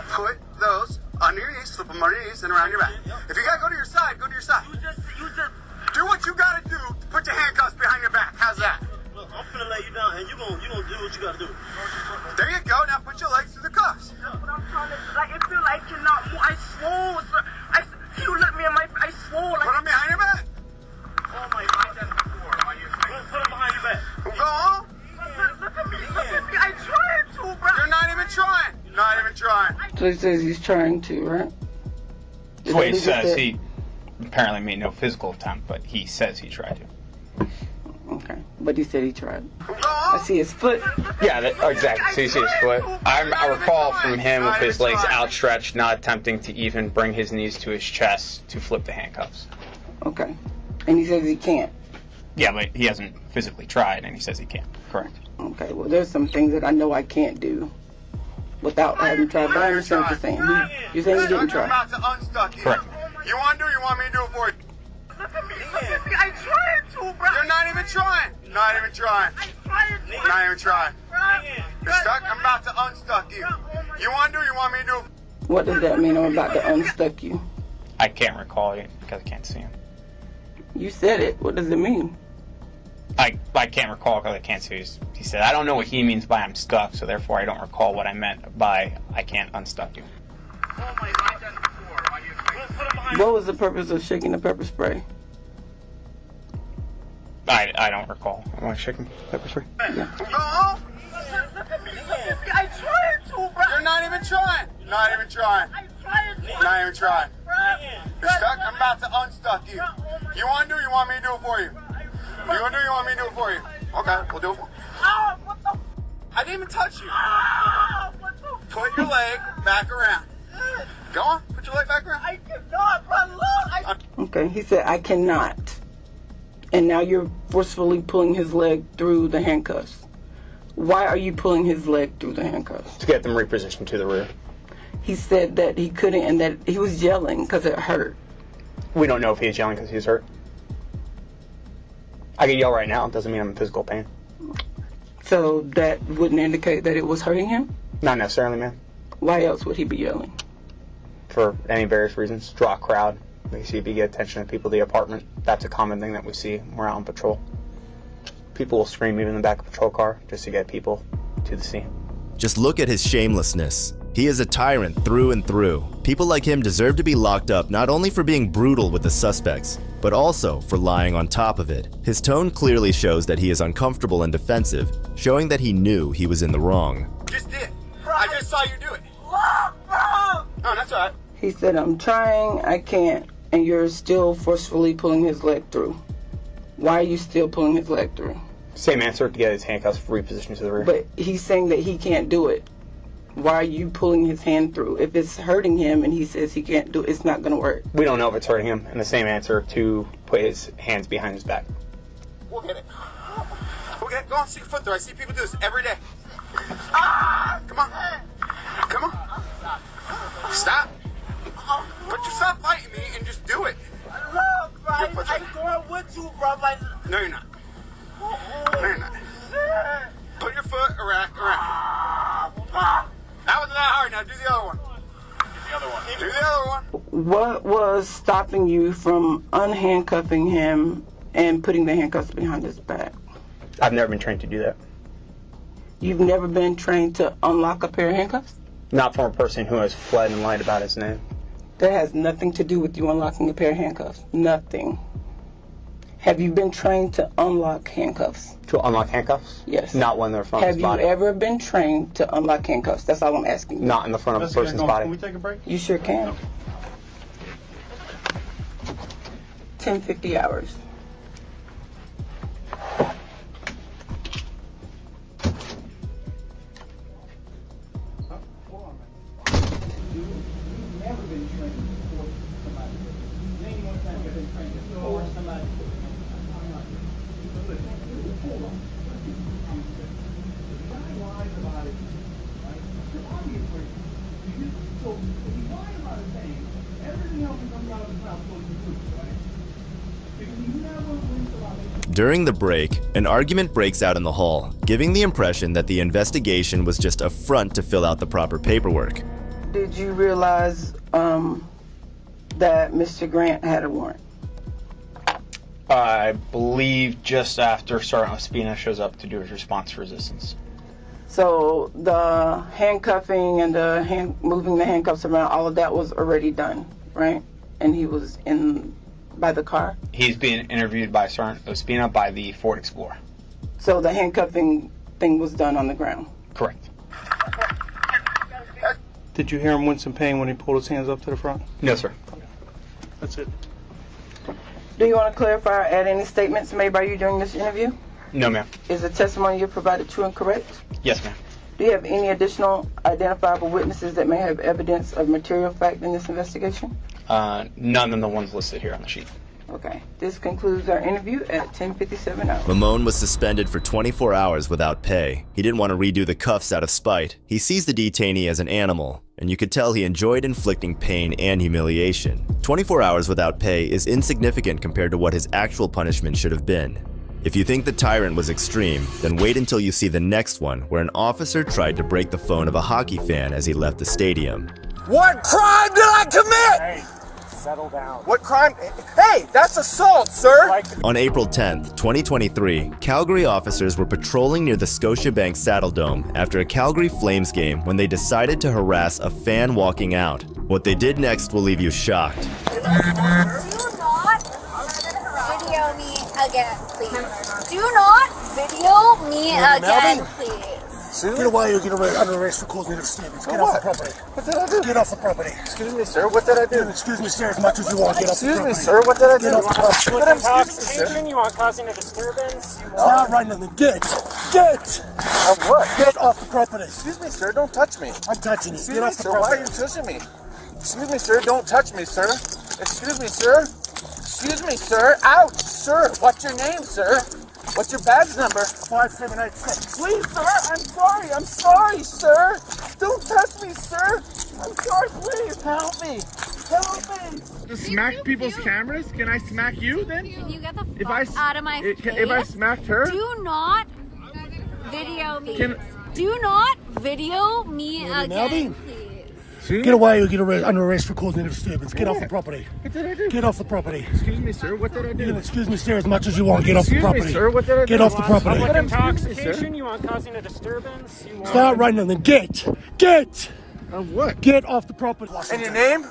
Put those under your knees, slip them under your knees and around your back. If you gotta go to your side, go to your side. Do what you gotta do to put your handcuffs behind your back. How's that? Look, I'm finna lay you down, and you gonna do what you gotta do. There you go. Now put your legs through the cuffs. But I'm trying to, like, it feel like I cannot move. I swole, sir. You let me in my, I swole. Like, put them behind your back. Oh my God. Put them behind your back. Go on. Look at me. I tried to, bro. You're not even trying. Not even trying. So he says he's trying to, right? That's what he says. He apparently made no physical attempt, but he says he tried to. Okay, but he said he tried. I see his foot. Yeah, exactly. So you see his foot. I recall from him with his legs outstretched, not attempting to even bring his knees to his chest to flip the handcuffs. Okay, and he says he can't. Yeah, but he hasn't physically tried, and he says he can't. Correct. Okay, well, there's some things that I know I can't do without having tried, but I understand what you're saying. You're saying he didn't try. I'm about to unstuck you. Correct. You want to do? You want me to do it for you? Look at me. I tried to, bro. You're not even trying. Not even trying. Not even trying. You're stuck. I'm about to unstuck you. You want to do? You want me to do it? What does that mean? I'm about to unstuck you. I can't recall it because I can't see him. You said it. What does it mean? I can't recall because I can't see. He said, I don't know what he means by I'm stuck, so therefore I don't recall what I meant by I can't unstuck you. Oh my God. What was the purpose of shaking the pepper spray? I don't recall. Am I shaking pepper spray? Yeah. Go on. Look at me. I tried to, bro. You're not even trying. Not even trying. I tried to. Not even trying. You're stuck. I'm about to unstuck you. You want to do? You want me to do it for you? You want to do? You want me to do it for you? Okay, we'll do it for you. What the? I didn't even touch you. Put your leg back around. Go on. Put your leg back around. I cannot, bro. Look. Okay, he said, I cannot. And now you're forcefully pulling his leg through the handcuffs. Why are you pulling his leg through the handcuffs? To get them repositioned to the rear. He said that he couldn't and that he was yelling because it hurt. We don't know if he's yelling because he's hurt. I can yell right now. It doesn't mean I'm in physical pain. So that wouldn't indicate that it was hurting him? Not necessarily, man. Why else would he be yelling? For any various reasons. Draw a crowd. We see if you get attention of people in the apartment. That's a common thing that we see when we're out on patrol. People will scream even in the back of a patrol car just to get people to the scene. Just look at his shamelessness. He is a tyrant through and through. People like him deserve to be locked up not only for being brutal with the suspects, but also for lying on top of it. His tone clearly shows that he is uncomfortable and defensive, showing that he knew he was in the wrong. Just did. I just saw you do it. Oh, that's all right. He said, I'm trying, I can't, and you're still forcefully pulling his leg through. Why are you still pulling his leg through? Same answer, to get his handcuffs repositioned to the rear. But he's saying that he can't do it. Why are you pulling his hand through? If it's hurting him and he says he can't do it, it's not going to work. We don't know if it's hurting him. And the same answer to put his hands behind his back. We'll get it. We'll get it. Go on, stick your foot through. I see people do this every day. Come on. Come on. Stop. But you stop fighting me and just do it. Look, bro. I'm going with you, bro. No, you're not. No, you're not. Put your foot around. That wasn't that hard. Now do the other one. Do the other one. What was stopping you from unhandcuffing him and putting the handcuffs behind his back? I've never been trained to do that. You've never been trained to unlock a pair of handcuffs? Not from a person who has fled and lied about his name. That has nothing to do with you unlocking a pair of handcuffs. Nothing. Have you been trained to unlock handcuffs? To unlock handcuffs? Yes. Not when they're from his body. Have you ever been trained to unlock handcuffs? That's all I'm asking you. Not in the front of a person's body. Can we take a break? You sure can. Okay. 10:50 hours. So if you lie about a thing, everything else that comes out of his mouth goes to proof, right? Because he never wins about it. During the break, an argument breaks out in the hall, giving the impression that the investigation was just a front to fill out the proper paperwork. Did you realize that Mr. Grant had a warrant? I believe just after Sergeant Ospina shows up to do his response to resistance. So the handcuffing and the moving the handcuffs around, all of that was already done, right? And he was in by the car? He's being interviewed by Sergeant Ospina by the Ford Explorer. So the handcuffing thing was done on the ground? Correct. Did you hear him wince in pain when he pulled his hands up to the front? No, sir. That's it. Do you want to clarify or add any statements made by you during this interview? No, ma'am. Is the testimony you provided true and correct? Yes, ma'am. Do you have any additional identifiable witnesses that may have evidence of material fact in this investigation? None than the ones listed here on the sheet. Okay. This concludes our interview at 10:57 hours. Mamone was suspended for 24 hours without pay. He didn't want to redo the cuffs out of spite. He sees the detainee as an animal, and you could tell he enjoyed inflicting pain and humiliation. 24 hours without pay is insignificant compared to what his actual punishment should have been. If you think the tyrant was extreme, then wait until you see the next one, where an officer tried to break the phone of a hockey fan as he left the stadium. What crime did I commit? Hey, settle down. What crime? Hey, that's assault, sir! On April 10th, 2023, Calgary officers were patrolling near the Scotiabank Saddledome after a Calgary Flames game when they decided to harass a fan walking out. What they did next will leave you shocked. Do not video me again, please. Do not video me again, please. Get away or get under arrest for causing a disturbance. Get off the property. What did I do? Get off the property. Excuse me, sir. What did I do? Excuse me, sir, as much as you want. Get off the property. Excuse me, sir. What did I do? Get off the property. What intoxication? You want causing a disturbance? Stop right now, then get what? Get off the property. Excuse me, sir. Don't touch me. I'm touching you. Excuse Get me, off the sir. property. Why are you touching me? Excuse me, sir. Don't touch me, sir. Excuse me, sir. Excuse me, sir. Ouch, sir. What's your name, sir? What's your badge number? 5786. Please, sir. I'm sorry. I'm sorry, sir. Don't touch me, sir. I'm sorry. Please help me. Help me. To smack people's cameras? Can I smack you then? Can you get the fuck out of my face? If I smacked her? Do not video me. Do not video me again, please. Get away or get under arrest for causing a disturbance. Get off the property. What did I do? Get off the property. Excuse me, sir. What did I do? Excuse me, sir, as much as you want. Get off the property. Excuse me, sir. What did I do? Get off the property. Public intoxication? You want causing a disturbance? Stop right now, then get. Of what? Get off the property. And your name?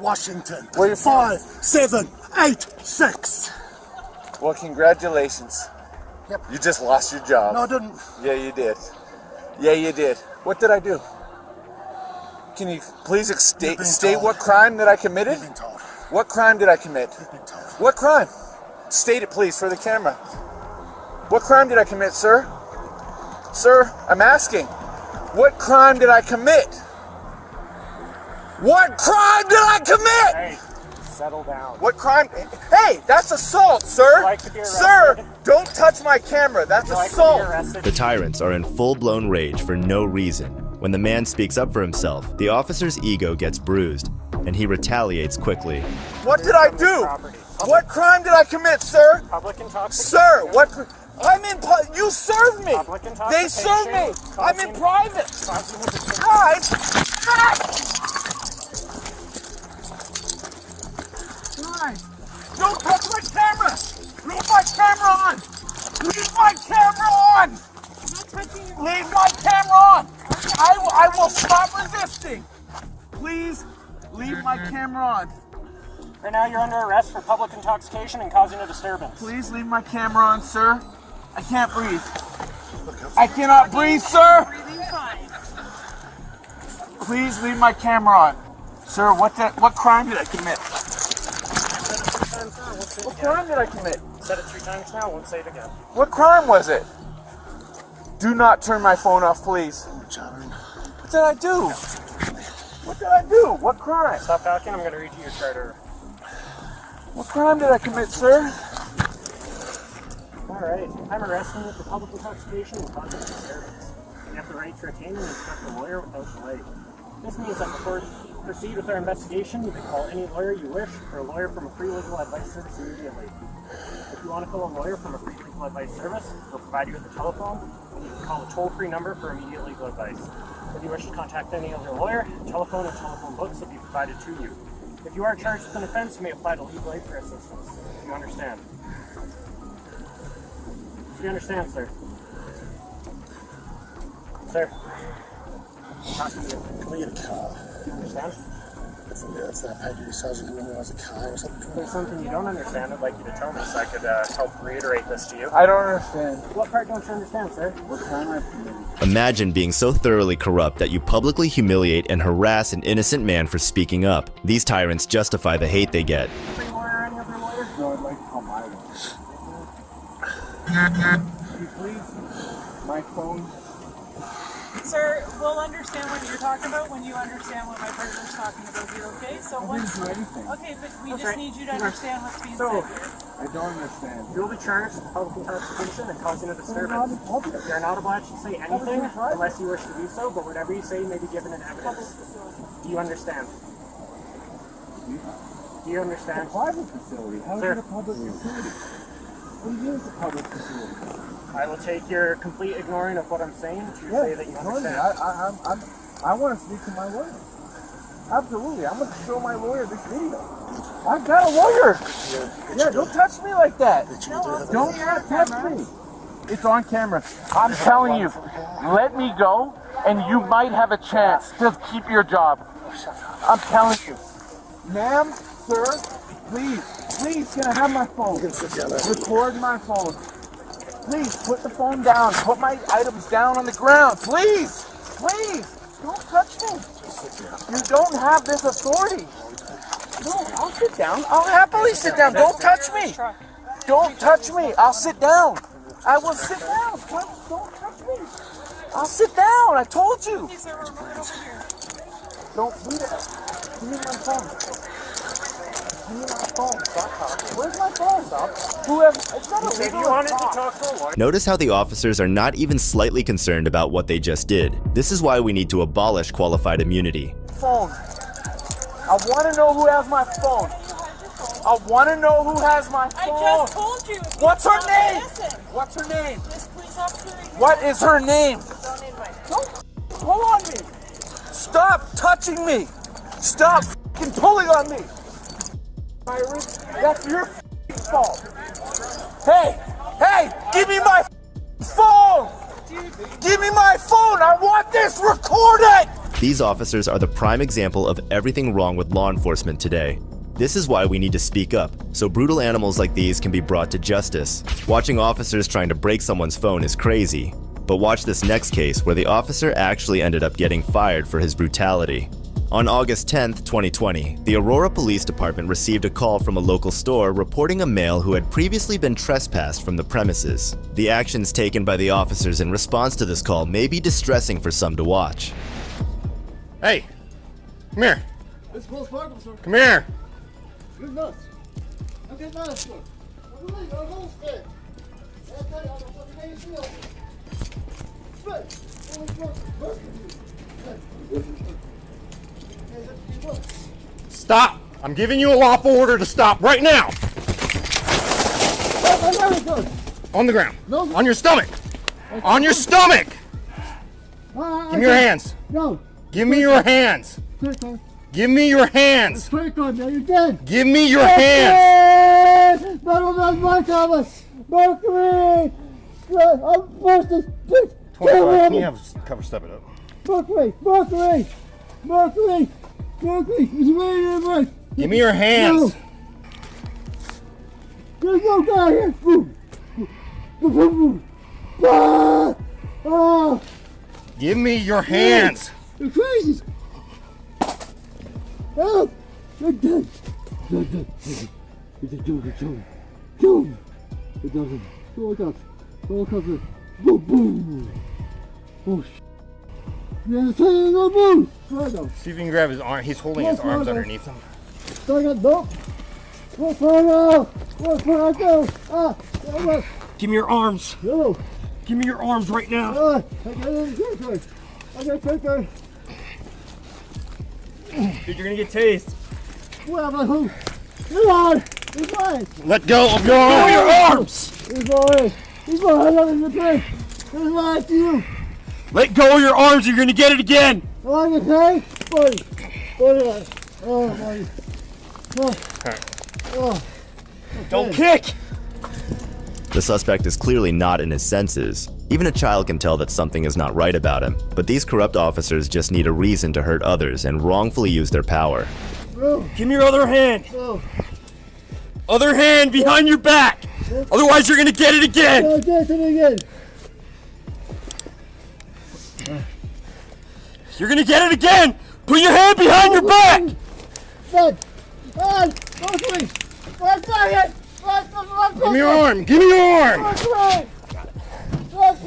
Washington. Where you from? 5786. Well, congratulations. Yep. You just lost your job. No, I didn't. Yeah, you did. Yeah, you did. What did I do? Can you please state what crime that I committed? You've been told. What crime did I commit? You've been told. What crime? State it, please, for the camera. What crime did I commit, sir? Sir, I'm asking. What crime did I commit? What crime did I commit? Hey, settle down. What crime? Hey, that's assault, sir. Like to be arrested? Sir, don't touch my camera. That's assault. The tyrants are in full-blown rage for no reason. When the man speaks up for himself, the officer's ego gets bruised, and he retaliates quickly. What did I do? What crime did I commit, sir? Public intoxication. Sir, what? I'm in. You served me. Public intoxication. They served me. I'm in private. Guys. Don't touch my camera. Leave my camera on. Leave my camera on. Leave my camera on. I will stop resisting. Please leave my camera on. Right now you're under arrest for public intoxication and causing a disturbance. Please leave my camera on, sir. I can't breathe. I cannot breathe, sir. Please leave my camera on. Sir, what crime did I commit? What crime did I commit? Said it 3 times now, won't say it again. What crime was it? Do not turn my phone off, please. What did I do? What did I do? What crime? Stop talking, I'm going to read you your charter. What crime did I commit, sir? Alright, I'm arresting you for public intoxication and causing a disturbance. You have the right to retain and instruct a lawyer without delay. This means that before you proceed with our investigation, you can call any lawyer you wish or a lawyer from a free legal advice service immediately. If you want to call a lawyer from a free legal advice service, we'll provide you with a telephone, and you can call a toll-free number for immediate legal advice. If you wish to contact any other lawyer, telephone and telephone books will be provided to you. If you are charged with an offense, you may apply to legal aid for assistance. Do you understand? Do you understand, sir? Sir? Leave the car. Do you understand? That's not how you sergeant when I was a car or something. If there's something you don't understand, I'd like you to tell me so I could help reiterate this to you. I don't understand. What part don't you understand, sir? What crime I committed? Imagine being so thoroughly corrupt that you publicly humiliate and harass an innocent man for speaking up. These tyrants justify the hate they get. Free lawyer or any other lawyer? No, I'd like to call my lawyer. Could you please? My phone. Sir, we'll understand what you're talking about when you understand what my partner's talking about here, okay? So once... Okay, but we just need you to understand what's being said here. I don't understand. You'll be charged with public intoxication and causing a disturbance. You're not obliged to say anything unless you wish to do so, but whatever you say may be given in evidence. Do you understand? Do you understand? It's a private facility. How is Sir. it a public facility? What do you mean it's a public facility? I will take your complete ignoring of what I'm saying to say that you understand. I want to speak to my lawyer. Absolutely. I'm going to show my lawyer this video. I've got a lawyer. Yeah, don't touch me like that. Don't touch me. It's on camera. I'm telling you, let me go and you might have a chance to keep your job. I'm telling you. Ma'am, sir, please, can I have my phone? Record my phone. Please, put the phone down. Put my items down on the ground. Please, don't touch me. You don't have this authority. No, I'll sit down. I'll happily sit down. Don't touch me. Don't touch me. I'll sit down. I will sit down. Don't touch me. I'll sit down. I told you. Don't do that. Give me my phone. Give me my phone. Stop talking. Where's my phone? Stop. It's not illegal. If you wanted to talk to a lawyer. Notice how the officers are not even slightly concerned about what they just did. This is why we need to abolish qualified immunity. Phone. I want to know who has my phone. I want to know who has my phone. I just told you. What's her name? What's her name? This police officer. What is her name? Don't invite. Don't pull on me. Stop touching me. Stop f***ing pulling on me. That's your fault. Hey, give me my phone. Give me my phone. I want this recorded. These officers are the prime example of everything wrong with law enforcement today. This is why we need to speak up, so brutal animals like these can be brought to justice. Watching officers trying to break someone's phone is crazy, but watch this next case where the officer actually ended up getting fired for his brutality. On August 10th, 2020, the Aurora Police Department received a call from a local store reporting a male who had previously been trespassed from the premises. The actions taken by the officers in response to this call may be distressing for some to watch. Hey, come here. It's close parking, sir. Come here. Good nuts. Okay, nice, sir. I'm going to hold straight. Okay, I'm going to fucking name seal. Straight. Only work. Stop. I'm giving you a lawful order to stop right now. On the ground. No. On your stomach. On your stomach. Give me your hands. No. Give me your hands. Give me your hands. You're dead. Give me your hands. Mercury. I'm forced to 25. Can you have cover step it up? Mercury. It's raining. Give me your hands. No. There's no guy here. Give me your hands. You're crazy. Help! You're dead. Kill him. It doesn't. Go cover. Boom, boom. Oh, shit. Yeah, tell you no move. Right now. See if you can grab his arm. He's holding his arms underneath him. Nope. Give me your arms. No. Give me your arms right now. I got it. Dude, you're gonna get tased. Where am I? Who? Come on! He's mine! Let go of your arms! He's mine! He's mine! I love you, okay? He's mine to you! Let go of your arms or you're gonna get it again! Are you okay? Buddy! Buddy! Oh, buddy! Oh. Oh. Okay. Don't kick! The suspect is clearly not in his senses. Even a child can tell that something is not right about him, but these corrupt officers just need a reason to hurt others and wrongfully use their power. Give me your other hand! Other hand behind your back! Otherwise you're gonna get it again! I'll get it again! You're gonna get it again! Put your hand behind your back! Give me your arm! Give me your arm! Let's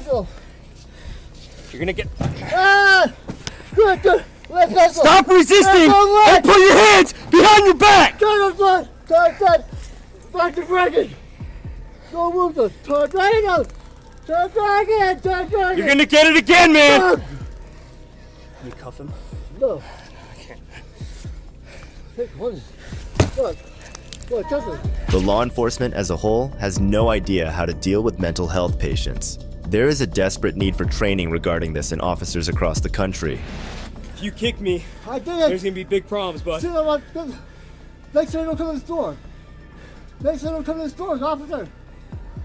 go! You're gonna get... Good! Let's go! Stop resisting! And put your hands behind your back! Turn! Back to Dragon! Don't move this! Turn Dragon! Turn Dragon! You're gonna get it again, man! Can you cuff him? No. Hey, what? The law enforcement as a whole has no idea how to deal with mental health patients. There is a desperate need for training regarding this in officers across the country. If you kick me, I did it. There's gonna be big problems, bud. Make sure they don't come to the store. Make sure they don't come to the store, officer.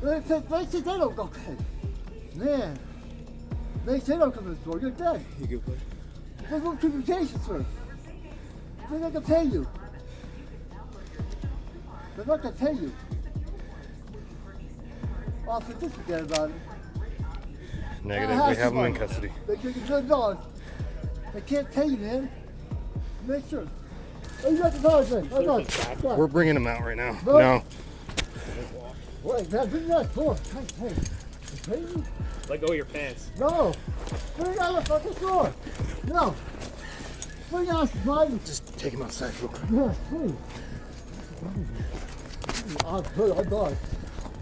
Make sure they don't go. Man. Make sure they don't come to the store. You're dead. You good, bud? There's no communication, sir. They're not gonna pay you. They're not gonna pay you. Officer, just forget about it. Negative. We have him in custody. They can't get good on. They can't pay you, man. Make sure. Oh, you got the dollars, man. We're bringing him out right now. No. Wait, man, bring that door. Hey, crazy? Let go of your pants. No. Bring out the fucking door. No. Bring out the driver. Just take him outside real quick. Yes, please. I'm good. I'm gone.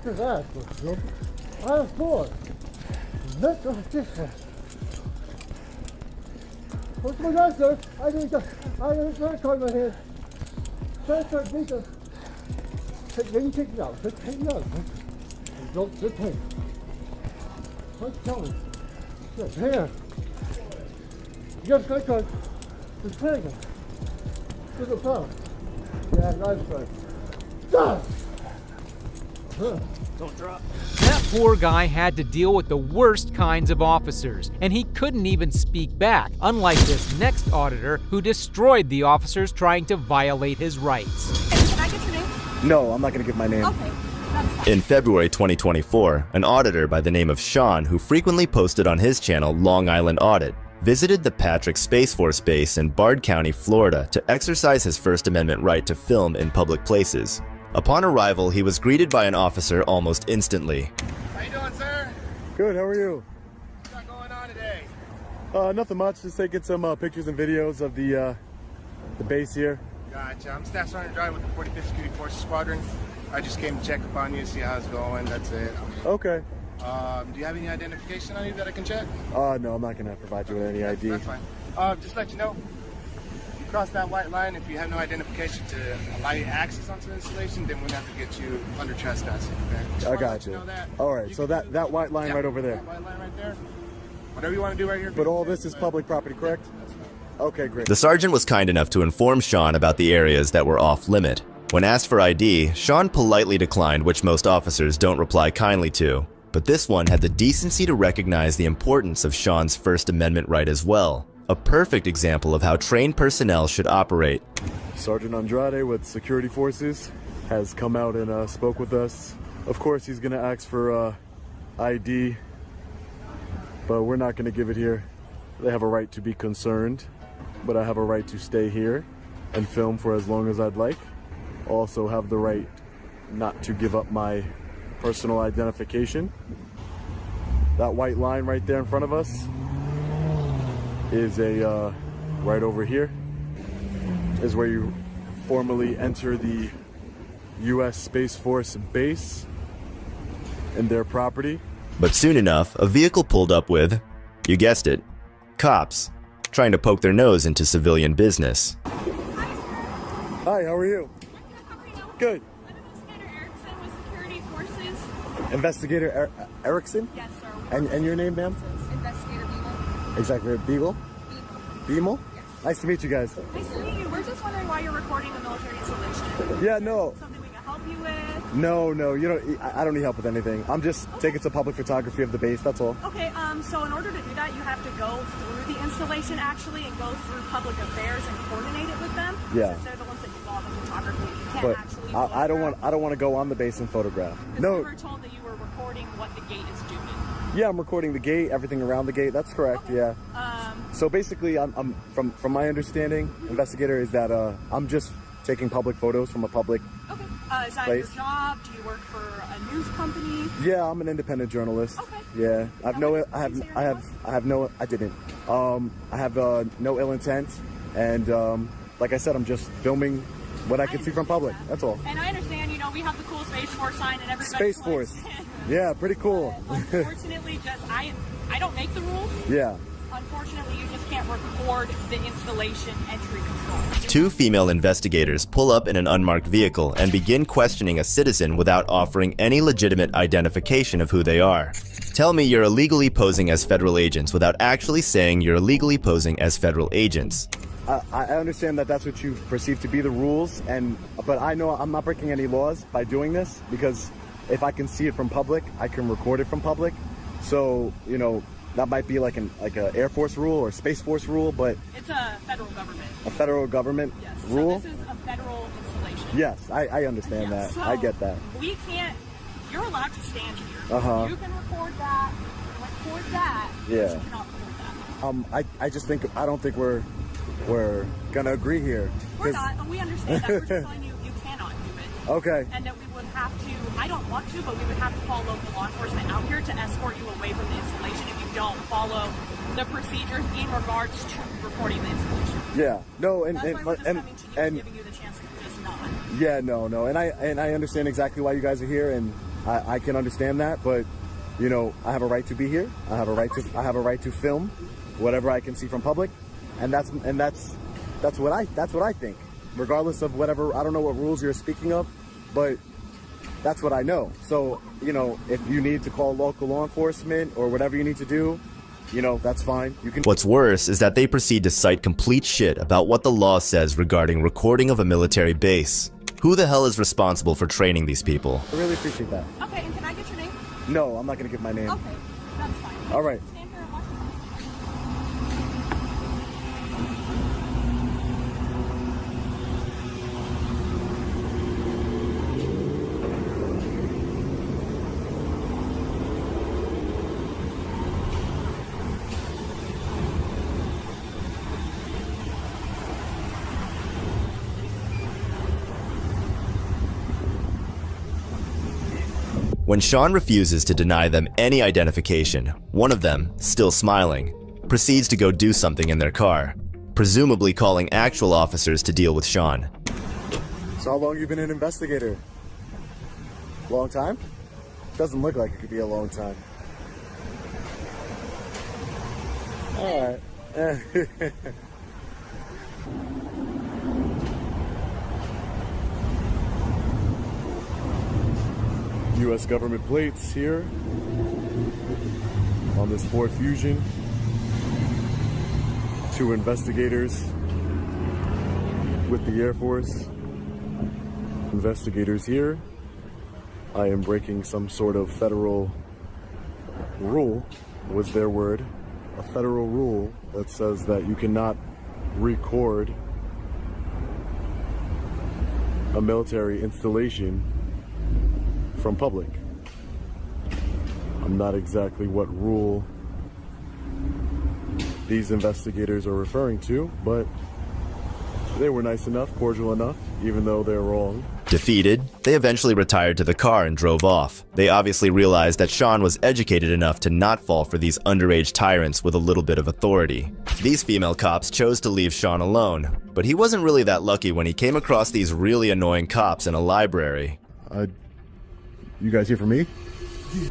Look at that. I'm poor. Let's go this way. What's going on, sir? I need a credit card in my hand. Credit card, Visa. Take me out. Take me out. Don't pay. What's telling? Here. You got a credit card. Just pay it. Where's the phone? Yeah, nice card. Don't drop. That poor guy had to deal with the worst kinds of officers, and he couldn't even speak back, unlike this next auditor who destroyed the officers trying to violate his rights. Can I get your name? No, I'm not going to give my name. Okay. That's fine. In February 2024, an auditor by the name of Sean, who frequently posted on his channel Long Island Audit, visited the Patrick Space Force Base in Bard County, Florida to exercise his First Amendment right to film in public places. Upon arrival, he was greeted by an officer almost instantly. How you doing, sir? Good, how are you? What's going on today? Nothing much, just taking some pictures and videos of the base here. Gotcha. I'm Staff Sergeant Drive with the 45th Security Forces Squadron. I just came to check upon you, see how it's going, that's it. Okay. Do you have any identification on you that I can check? No, I'm not going to provide you with any ID. That's fine. Just let you know, you cross that white line, if you have no identification to allow you access onto the installation, then we're going to have to get you under trespassing, okay? I got you. All right, so that white line right over there. That white line right there. Whatever you want to do right here. But all this is public property, correct? Okay, great. The sergeant was kind enough to inform Sean about the areas that were off limit. When asked for ID, Sean politely declined, which most officers don't reply kindly to. But this one had the decency to recognize the importance of Sean's First Amendment right as well. A perfect example of how trained personnel should operate. Sergeant Andrade with Security Forces has come out and spoke with us. Of course, he's going to ask for ID, but we're not going to give it here. They have a right to be concerned, but I have a right to stay here and film for as long as I'd like. Also have the right not to give up my personal identification. That white line right there in front of us is a right over here is where you formally enter the U.S. Space Force base and their property. But soon enough, a vehicle pulled up with, you guessed it, cops. trying to poke their nose into civilian business. Hi, how are you? Good. Investigator Erickson? Yes, sir. And your name, ma'am? Investigator Beagle. Exactly. Beagle? Beagle? Yes. Nice to meet you guys. Nice to meet you. We're just wondering why you're recording the military installation. Yeah, no. Something we can help you with? No, you don't. I don't need help with anything. I'm just taking some public photography of the base. That's all. Okay. So in order to do that, you have to go through the installation actually and go through public affairs and coordinate it with them. Yeah. Since they're the ones that do all the photography. You can't But actually. I don't want to go on the base and photograph. No. We were told that you were recording what the gate is doing. Yeah, I'm recording the gate, everything around the gate. That's correct. Okay. Yeah. So basically, I'm from my understanding, investigator, is that I'm just taking public photos from a public. Okay. Is that place. your job? Do you work for a news company? Yeah, I'm an independent journalist. Okay. Yeah, I have no ill intent, and like I said, I'm just filming what I can see from public. That's all. And I understand, we have the cool Space Force sign and everybody. Space Force. Yeah, pretty cool. Unfortunately, I don't make the rules. Yeah. Unfortunately, you just can't record the installation entry control. 2 female investigators pull up in an unmarked vehicle and begin questioning a citizen without offering any legitimate identification of who they are. Tell me you're illegally posing as federal agents without actually saying you're illegally posing as federal agents. I understand that that's what you perceive to be the rules, but I know I'm not breaking any laws by doing this, because if I can see it from public, I can record it from public. So, that might be like a Air Force rule or Space Force rule, but it's a federal government. A federal government rule? So this is a federal installation. Yes, I understand that. So I get that. We can't. You're allowed to stand here. You can record that. Yeah. But you cannot record that. I don't think we're gonna agree here. We're not, and we understand that. We're just telling you cannot do it. Okay. And that we would have to, I don't want to, but we would have to call local law enforcement out here to escort you away from the installation if you don't follow the procedures in regards to recording the installation. Yeah. No, That's why we're just coming to you and giving you the chance to just not. Yeah, no. And I understand exactly why you guys are here, and I can understand that, but I have a right to be here. I have a right to film whatever I can see from public. And that's what I think, regardless of whatever. I don't know what rules you're speaking of, but that's what I know. So if you need to call local law enforcement or whatever you need to do, that's fine. You can. What's worse is that they proceed to cite complete shit about what the law says regarding recording of a military base. Who the hell is responsible for training these people? I really appreciate that. Okay, and can I get your name? No, I'm not gonna give my name. Okay, that's fine. All right. Stand here and watch. When Sean refuses to deny them any identification, one of them, still smiling, proceeds to go do something in their car, presumably calling actual officers to deal with Sean. So how long you been an investigator? Long time? Doesn't look like it could be a long time. All right. U.S. government plates here on this Ford Fusion. 2 investigators with the Air Force. Investigators here. I am breaking some sort of federal rule, was their word. A federal rule that says that you cannot record a military installation from public. I'm not exactly what rule these investigators are referring to, but they were nice enough, cordial enough, even though they're wrong. Defeated, they eventually retired to the car and drove off. They obviously realized that Sean was educated enough to not fall for these underage tyrants with a little bit of authority. These female cops chose to leave Sean alone, but he wasn't really that lucky when he came across these really annoying cops in a library. You guys here for me?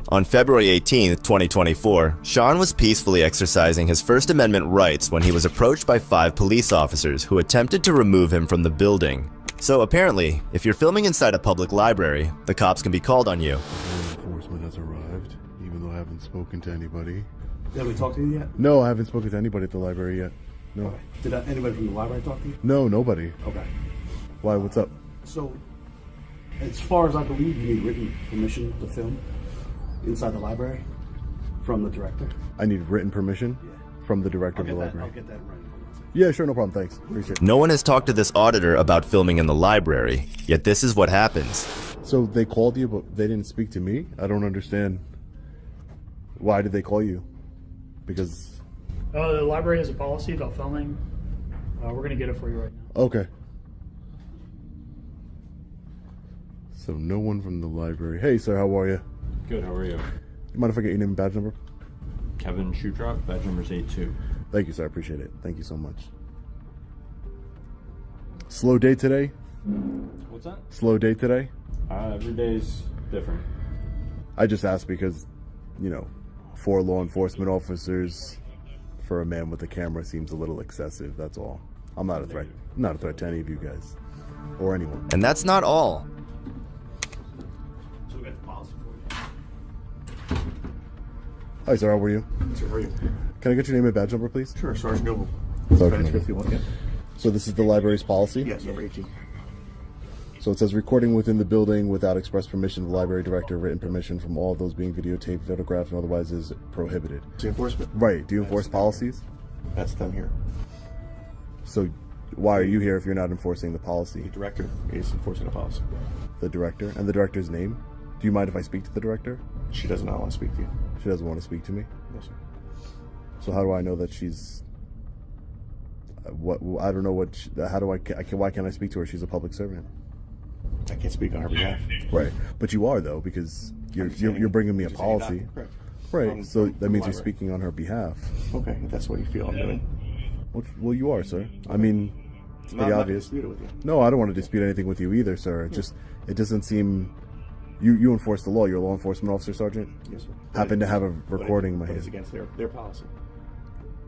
On February 18, 2024, Sean was peacefully exercising his First Amendment rights when he was approached by 5 police officers who attempted to remove him from the building. So apparently, if you're filming inside a public library, the cops can be called on you. Enforcement has arrived, even though I haven't spoken to anybody. Have we talked to you yet? No, I haven't spoken to anybody at the library yet. No. Okay. Did anybody from the library talk to you? No, nobody. Okay. Why, what's up? So, as far as I believe, you need written permission to film inside the library from the director. I need written permission from the director of the library. I'll get that right. Yeah, sure, no problem, thanks. Appreciate it. No one has talked to this auditor about filming in the library, yet this is what happens. So they called you, but they didn't speak to me? I don't understand. Why did they call you? Because... the library has a policy about filming. We're going to get it for you right now. Okay. So no one from the library. Hey, sir, how are you? Good, how are you? You mind if I get your name and badge number? Kevin Shoetrop, badge number's 82. Thank you, sir. I appreciate it. Thank you so much. Slow day today? What's that? Slow day today? Every day's different. I just asked because, you know, 4 law enforcement officers for a man with a camera seems a little excessive, that's all. I'm not a threat. I'm not a threat to any of you guys. Or anyone. And that's not all. So we got the policy for you. Hi, sir. How are you? Sir, how are you? Can I get your name and badge number, please? Sure, Sergeant Noble. Sergeant Noble. 51, yeah. So this is the library's policy? Yes, number 18. So it says recording within the building without express permission of the library director, written permission from all those being videotaped, photographed, and otherwise is prohibited. It's enforcement. Right. Do you enforce policies? That's them here. So why are you here if you're not enforcing the policy? The director is enforcing the policy. The director? And the director's name? Do you mind if I speak to the director? She does not want to speak to you. She doesn't want to speak to me? No, sir. So how do I know that she's... what? I don't know what... how do I... why can't I speak to her? She's a public servant. I can't speak on her behalf. Right. But you are, though, because you're bringing me a policy. Correct. Right. So that means you're speaking on her behalf. Okay, if that's what you feel I'm doing. Well, you are, sir. I mean, it's pretty obvious. I'm not gonna dispute it with you. No, I don't want to dispute anything with you either, sir. It just... it doesn't seem... You enforce the law. You're a law enforcement officer, Sergeant? Yes, sir. Happen to have a recording in my But hand. it's against their policy.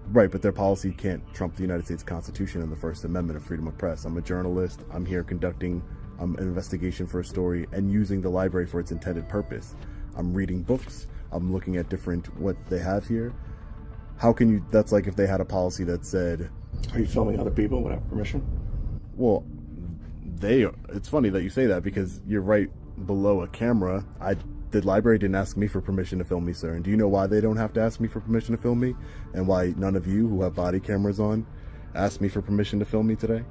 Right, but their policy can't trump the United States Constitution and the First Amendment of freedom of press. I'm a journalist. I'm here conducting an investigation for a story and using the library for its intended purpose. I'm reading books. I'm looking at what they have here. How can you... that's like if they had a policy that said... Are you filming other people without permission? Well, it's funny that you say that because you're right below a camera. The library didn't ask me for permission to film me, sir. And do you know why they don't have to ask me for permission to film me? And why none of you who have body cameras on asked me for permission to film me today?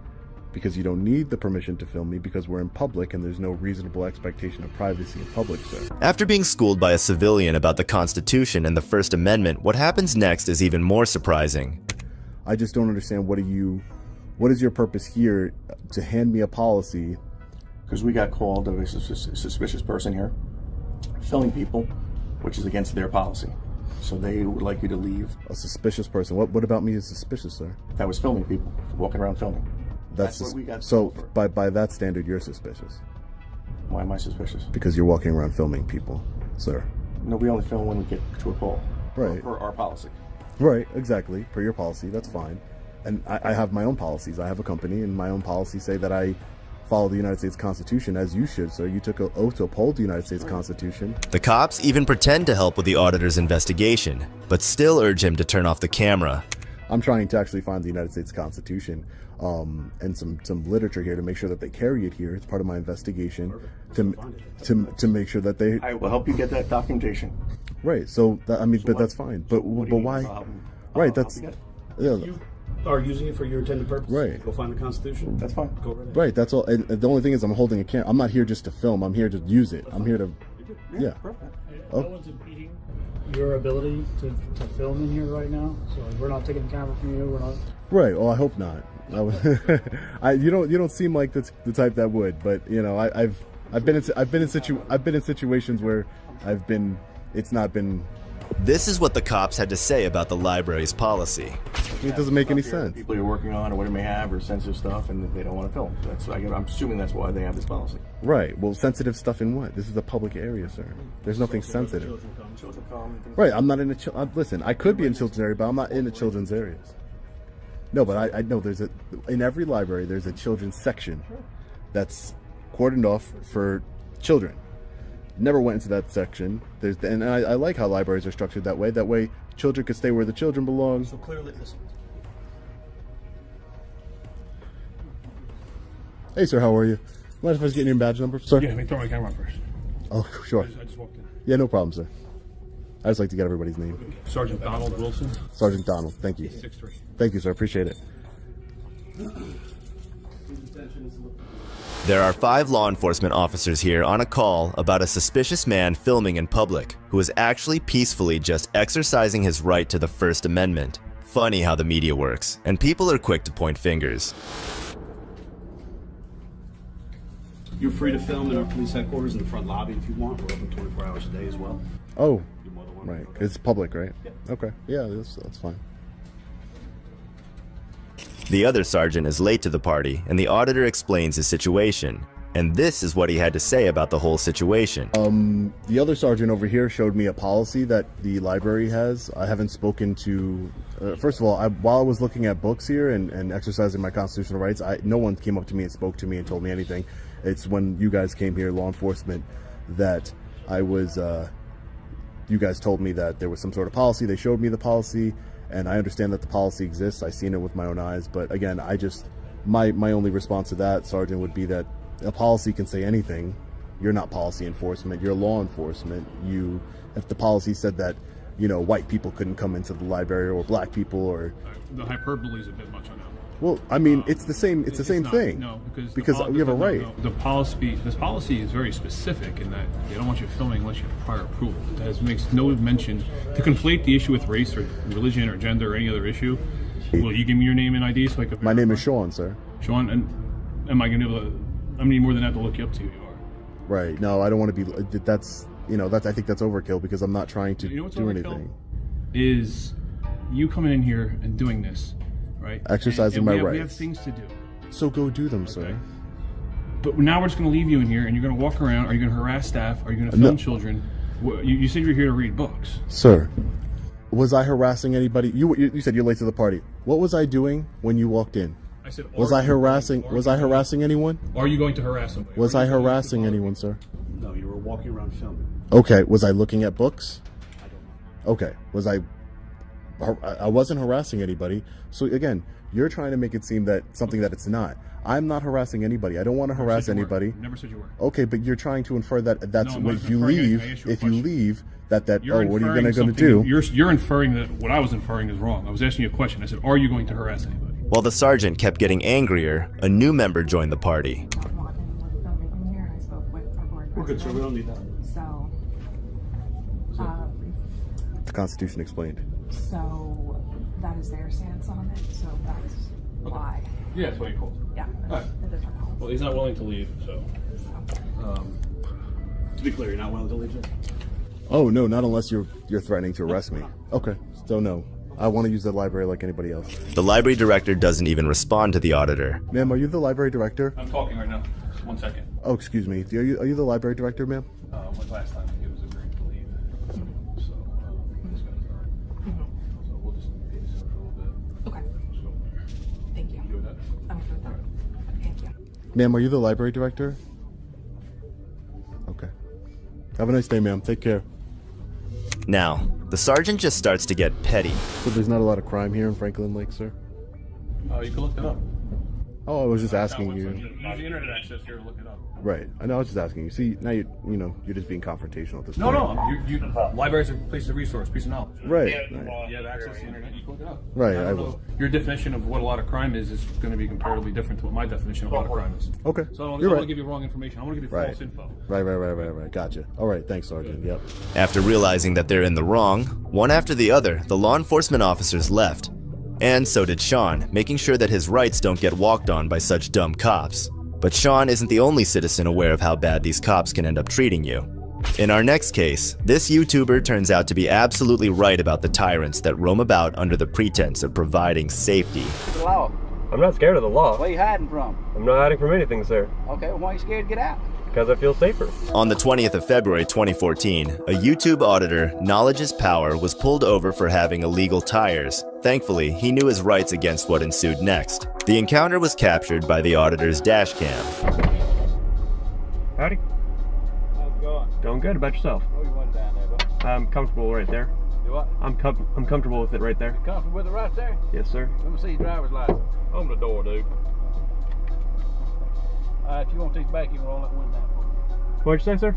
Because you don't need the permission to film me because we're in public and there's no reasonable expectation of privacy in public, sir. After being schooled by a civilian about the Constitution and the First Amendment, what happens next is even more surprising. I just don't understand what is your purpose here to hand me a policy? Because we got called of a suspicious person here, filming people, which is against their policy. So they would like you to leave. A suspicious person? What about me is suspicious, sir? That was filming people, walking around filming. That's what we got. So by that standard, you're suspicious. Why am I suspicious? Because you're walking around filming people, sir. No, we only film when we get to a call. Right. Per our policy. Right, exactly. Per your policy, that's fine. And I have my own policies. I have a company, and my own policies say that I follow the United States Constitution, as you should, sir. You took an oath to uphold the United States Constitution. The cops even pretend to help with the auditor's investigation, but still urge him to turn off the camera. I'm trying to actually find the United States Constitution and some literature here to make sure that they carry it here. It's part of my investigation to make sure that they... I will help you get that documentation. Right. So but that's fine. But why? Right. That's... You are using it for your intended purpose. Right. Go find the Constitution. That's fine. Go right ahead. Right. That's all. And the only thing is, I'm holding a camera. I'm not here just to film. I'm here to use it. I'm here to... Yeah. Perfect. No one's impeding your ability to film in here right now. So we're not taking the camera from you. We're not... Right. Well, I hope not. You don't seem like the type that would. But you know, I've been in situations where it's not been This is what the cops had to say about the library's policy. It doesn't make any sense. People you're working on or whatever may have or sensitive stuff, and they don't want to film. I'm assuming that's why they have this policy. Right. Well, sensitive stuff in what? This is a public area, sir. There's nothing sensitive. Children come. Right. I'm not in a listen. I could be in children's area, but I'm not in the children's areas. No, but I know in every library there's a children's section that's cordoned off for children. Never went into that section. And I like how libraries are structured that way. That way, children could stay where the children belong. So clearly, listen. Hey, sir, how are you? Mind if I was getting your badge number, sir? Yeah, let me throw my camera on first. Oh, sure. I just walked in. Yeah, no problem, sir. I just like to get everybody's name. Sergeant Donald Wilson. Sergeant Donald, thank you. 6'3". Thank you, sir. Appreciate it. There are 5 law enforcement officers here on a call about a suspicious man filming in public who is actually peacefully just exercising his right to the First Amendment. Funny how the media works, and people are quick to point fingers. You're free to film in our police headquarters in the front lobby if you want. We're open 24 hours a day as well. Oh, right. It's public, right? Yeah. Okay. Yeah, that's fine. The other sergeant is late to the party, and the auditor explains his situation. And this is what he had to say about the whole situation. The other sergeant over here showed me a policy that the library has. I haven't spoken to... first of all, while I was looking at books here and exercising my constitutional rights, no one came up to me and spoke to me and told me anything. It's when you guys came here, law enforcement, that I was... you guys told me that there was some sort of policy. They showed me the policy, and I understand that the policy exists. I've seen it with my own eyes. But again, my only response to that, Sergeant, would be that a policy can say anything. You're not policy enforcement. You're law enforcement. If the policy said that, white people couldn't come into the library or black people or... The hyperbole is a bit much on that. Well, I mean, it's the same thing. No, because we have a right. This policy is very specific in that they don't want you filming unless you have prior approval. It makes no mention to conflate the issue with race or religion or gender or any other issue. Will you give me your name and ID so I can... My name is Sean, sir. Sean, and am I going to be able to... I need more than that to look you up to. You are. Right. No, I don't want to be... That's... I think that's overkill because I'm not trying to do anything. Is you coming in here and doing this, right? Exercising my rights. We have things to do. So go do them, sir. But now we're just going to leave you in here and you're going to walk around. Are you going to harass staff? Are you going to film children? You said you're here to read books. Sir, was I harassing anybody? You said you're late to the party. What was I doing when you walked in? I said, was I harassing anyone? Are you going to harass somebody? Was I harassing anyone, sir? No, you were walking around filming. Okay, was I looking at books? I don't know. Okay, was I wasn't harassing anybody. So again, you're trying to make it seem that something that it's not. I'm not harassing anybody. I don't want to harass anybody. Never said you were. Okay, but you're trying to infer that that's if you leave, what are you going to do? You're inferring that what I was inferring is wrong. I was asking you a question. I said, are you going to harass anybody? While the sergeant kept getting angrier, a new member joined the party. We're good, sir. We don't need that. So, the Constitution explained. So that is their stance on it. So that's why. Yeah, that's what he called. Yeah. Right. Well, he's not willing to leave, so. To be clear, you're not willing to leave, sir? Oh no, not unless you're threatening to arrest me. Okay, so no. I want to use the library like anybody else. The library director doesn't even respond to the auditor. Ma'am, are you the library director? I'm talking right now. Just 1 second. Oh, excuse me. Are you the library director, ma'am? Like last time, he was agreeing to leave. So, this guy's there. So we'll just pay this a little bit. Okay. Thank you. You with that? I'm good with that. Thank you. Ma'am, are you the library director? Okay. Have a nice day, ma'am. Take care. Now, the sergeant just starts to get petty. So there's not a lot of crime here in Franklin Lake, sir? You can look that up. Oh, I was just asking you. Use the internet access here to look it up. Right. I know. I was just asking you. See, now you're just being confrontational at this point. No. Libraries are places of resource, piece of knowledge. Right. You have access to the internet. You can look it up. Right. I will. Your definition of what a lot of crime is going to be comparatively different to what my definition of a lot of crime is. Okay. So I don't want to give you wrong information. I want to give you false info. Right. Gotcha. All right. Thanks, Sergeant. Yep. After realizing that they're in the wrong, one after the other, the law enforcement officers left. And so did Sean, making sure that his rights don't get walked on by such dumb cops. But Sean isn't the only citizen aware of how bad these cops can end up treating you. In our next case, this YouTuber turns out to be absolutely right about the tyrants that roam about under the pretense of providing safety. The law. I'm not scared of the law. Where are you hiding from? I'm not hiding from anything, sir. Okay, well, why are you scared to get out? Because I feel safer. On the 20th of February 2014, a YouTube auditor, Knowledge is Power, was pulled over for having illegal tires. Thankfully, he knew his rights against what ensued next. The encounter was captured by the auditor's dash cam. Howdy. How's it going? Going good. About yourself? What are you wanting down there, bud? I'm comfortable right there. Do what? I'm comfortable with it right there. You comfortable with it right there? Yes, sir. Let me see your driver's license. Open the door, dude. If you want to take it back, you can roll that window down for me. What'd you say, sir?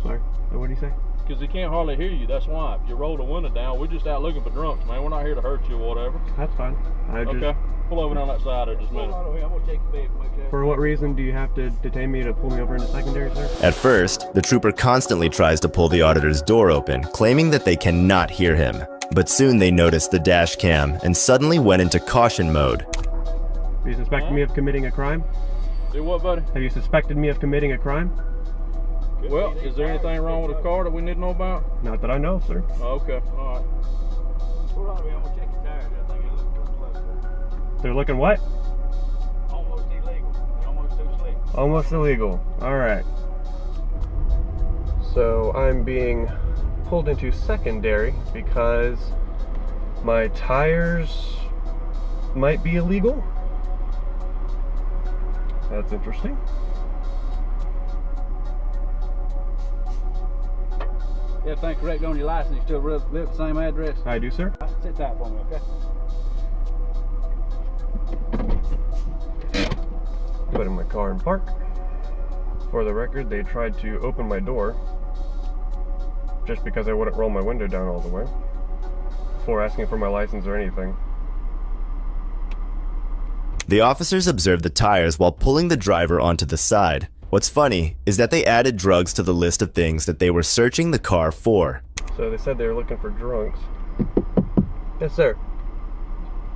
Sorry. What did he say? Because he can't hardly hear you, that's why. If you roll the window down, we're just out looking for drunks, man. We're not here to hurt you or whatever. That's fine. Okay. Pull over on that side there just a minute. I'm going to take the bed. For what reason do you have to detain me to pull me over into secondary, sir? At first, the trooper constantly tries to pull the auditor's door open, claiming that they cannot hear him. But soon they noticed the dash cam and suddenly went into caution mode. Have you suspected me of committing a crime? Do what, buddy? Have you suspected me of committing a crime? Well, is there anything wrong with the car that we need to know about? Not that I know, sir. Oh, okay, all right. Hold on, I'm going to check your tires. I think you're looking close. They're looking what? Almost illegal. Almost too slick. Almost illegal. All right. So I'm being pulled into secondary because my tires might be illegal. That's interesting. Everything correct on your license? You still live at the same address? I do, sir. Sit tight for me, okay? Put in my car and park. For the record, they tried to open my door just because I wouldn't roll my window down all the way before asking for my license or anything. The officers observed the tires while pulling the driver onto the side. What's funny is that they added drugs to the list of things that they were searching the car for. So they said they were looking for drunks. Yes, sir.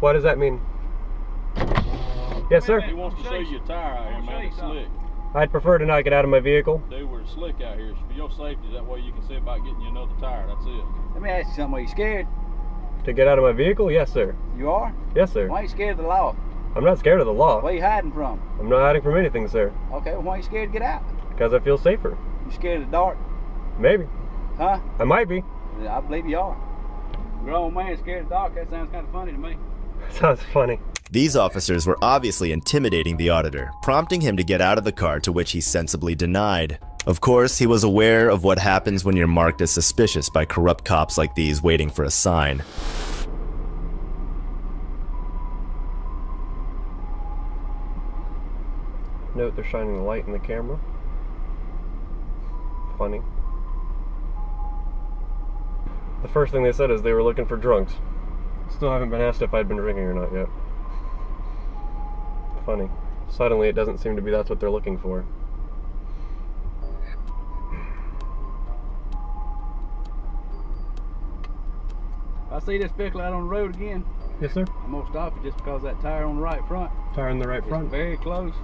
What does that mean? Yes, sir. He wants to show you a tire out here, man. It's slick. I'd prefer to not get out of my vehicle. Dude, we're slick out here. It's for your safety. That way you can see about getting you another tire. That's it. Let me ask you something. Are you scared? To get out of my vehicle? Yes, sir. You are? Yes, sir. Why are you scared of the law? I'm not scared of the law. Where are you hiding from? I'm not hiding from anything, sir. Okay, well, why are you scared to get out? Because I feel safer. You scared of the dark? Maybe. Huh? I might be. Yeah, I believe you are. Grown man scared of the dark, that sounds kind of funny to me. Sounds funny. These officers were obviously intimidating the auditor, prompting him to get out of the car, to which he sensibly denied. Of course, he was aware of what happens when you're marked as suspicious by corrupt cops like these waiting for a sign. Note they're shining the light in the camera. Funny. The first thing they said is they were looking for drunks. Still haven't been asked if I'd been drinking or not yet. Funny. Suddenly it doesn't seem to be that's what they're looking for. If I see this vehicle out on the road again, yes, sir. I'm gonna stop it just because that tire on the right front. Tire on the right front? It's very close.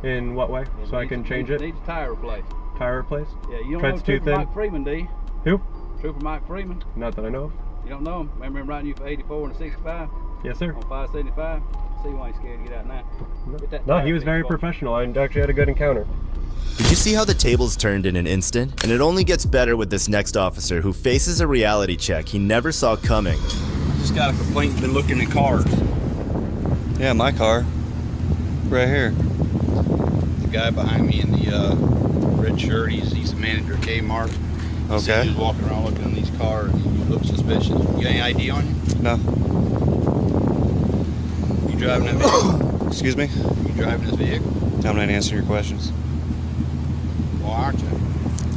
In what way? So I can change it? Needs a tire replaced. Tire replaced? Yeah, you don't know Trooper Mike Freeman, do you? Who? Trooper Mike Freeman. Not that I know of. You don't know him? Remember him writing you for 84 and 65? Yes, sir. On 575? See why he's scared to get out now. No, he was very professional. I actually had a good encounter. Did you see how the tables turned in an instant? And it only gets better with this next officer who faces a reality check he never saw coming. Just got a complaint, been looking in cars. Yeah, my car. Right here. The guy behind me in the red shirt, he's the manager of Kmart. Okay. He was walking around looking in these cars. You look suspicious. You got any ID on you? No. You driving that vehicle? Excuse me? You driving this vehicle? I'm not answering your questions. Why aren't you?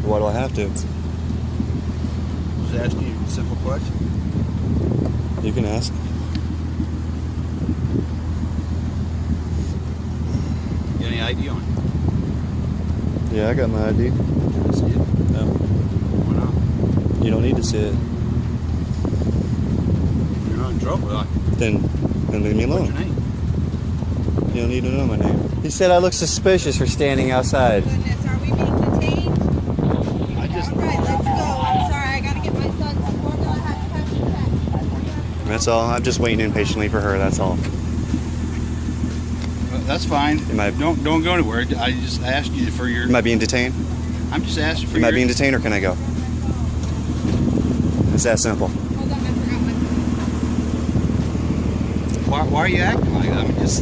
Why do I have to? Just asking you a simple question. You can ask. You got any ID on you? Yeah, I got my ID. Can I see it? No. Why not? You don't need to see it. You're not in trouble, then leave me alone. What's your name? You don't need to know my name. He said I look suspicious for standing outside. Goodness, are we being detained? That's all. I'm just waiting impatiently for her. That's all. That's fine. Don't go anywhere. I just asked you for your... Am I being detained? I'm just asking for Am I being detained or can I go? It's that simple. Why are you acting like that? I'm just...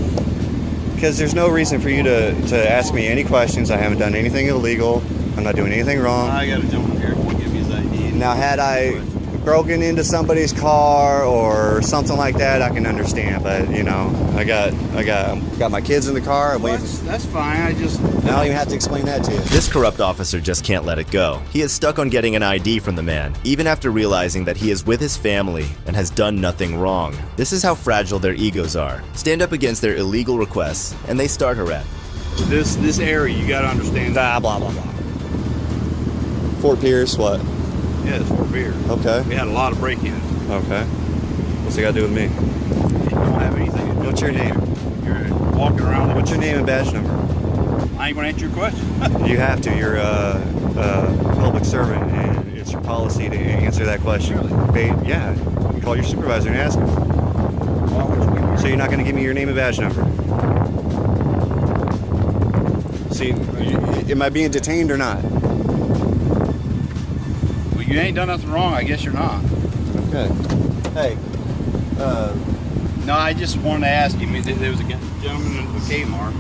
Because there's no reason for you to ask me any questions. I haven't done anything illegal. I'm not doing anything wrong. I got a gentleman here. Can you give me his ID? Now, had I broken into somebody's car or something like that, I can understand. But you know, I got my kids in the car. That's fine. I don't even have to explain that to you. This corrupt officer just can't let it go. He is stuck on getting an ID from the man, even after realizing that he is with his family and has done nothing wrong. This is how fragile their egos are. Stand up against their illegal requests, and they start harassing. This area, you gotta understand. Blah blah blah. Fort Pierce, what? Yeah, it's Fort Pierce. Okay. We had a lot of break-ins. Okay. What's it got to do with me? You don't have anything to do. What's your name? You're walking around. What's your name and badge number? I ain't gonna answer your question. You have to. You're a public servant, and it's your policy to answer that question. Really? Yeah. You call your supervisor and ask him. So you're not going to give me your name and badge number? See, am I being detained or not? Well, you ain't done nothing wrong. I guess you're not. Okay. Hey. No, I just wanted to ask you. There was a gentleman in the Kmart.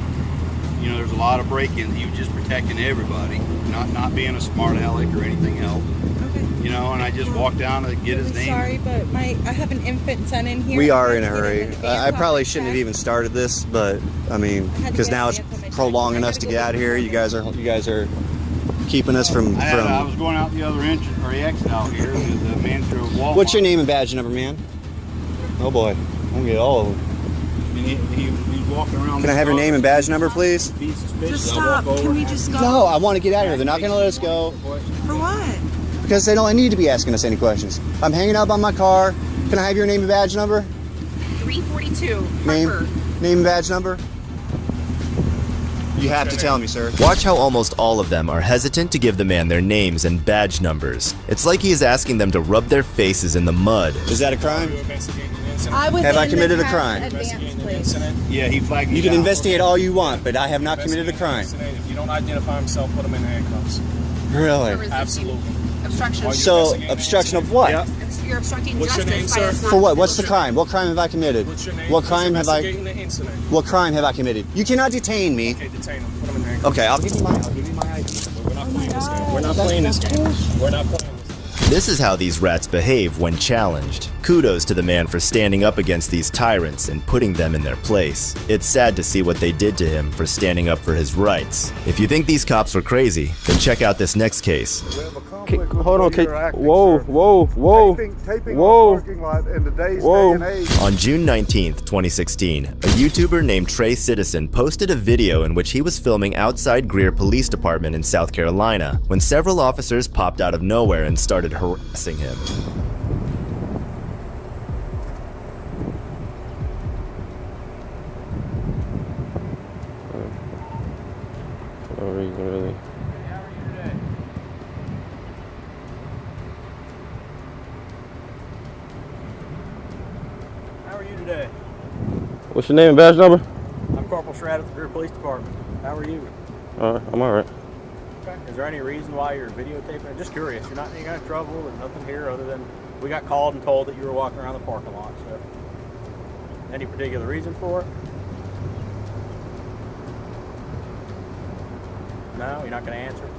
You know, there's a lot of break-ins. He was just protecting everybody, not being a smart aleck or anything else. Okay. You know, and I just walked down to get his name. Sorry, but I have an infant son in here. We are in a hurry. I probably shouldn't have even started this, but I mean, because now it's prolonging us to get out of here. You guys are keeping us from. I was going out the other entrance or the exit out here. The man through Walmart. What's your name and badge number, man? Oh boy, I'm gonna get all of them. And he was walking around. Can I have your name and badge number, please? Just stop. Can we just go? No, I want to get out of here. They're not gonna let us go. For what? Because they don't need to be asking us any questions. I'm hanging out by my car. Can I have your name and badge number? 342. Name and badge number? You have to tell me, sir. Watch how almost all of them are hesitant to give the man their names and badge numbers. It's like he is asking them to rub their faces in the mud. Is that a crime? Have I committed a crime? Yeah, he flagged me You can down. investigate all you want, but I have not committed a crime. If you don't identify himself, put him in handcuffs. Really? Absolutely. Obstruction. So, obstruction of what? You're obstructing What's your justice name, by sir? us For what? What's the crime? What crime have I committed? What's your name? What crime have I? Investigating the incident. What crime have I committed? You cannot detain me. Okay, detain him. Put him in handcuffs. Okay, I'll give you my ID. We're not playing this game. We're not playing this game. We're not playing this game. This is how these rats behave when challenged. Kudos to the man for standing up against these tyrants and putting them in their place. It's sad to see what they did to him for standing up for his rights. If you think these cops were crazy, then check out this next case. Hold on, whoa. Taping on parking lot in today's day and age. On June 19th, 2016, a YouTuber named Trey Citizen posted a video in which he was filming outside Greer Police Department in South Carolina when several officers popped out of nowhere and started harassing him. Really. How are you today? What's your name and badge number? I'm Corporal Shrad at the Greer Police Department. How are you? I'm alright. Okay. Is there any reason why you're videotaping? I'm just curious. You're not in any kind of trouble. There's nothing here other than we got called and told that you were walking around the parking lot. So, any particular reason for it? No, you're not going to answer.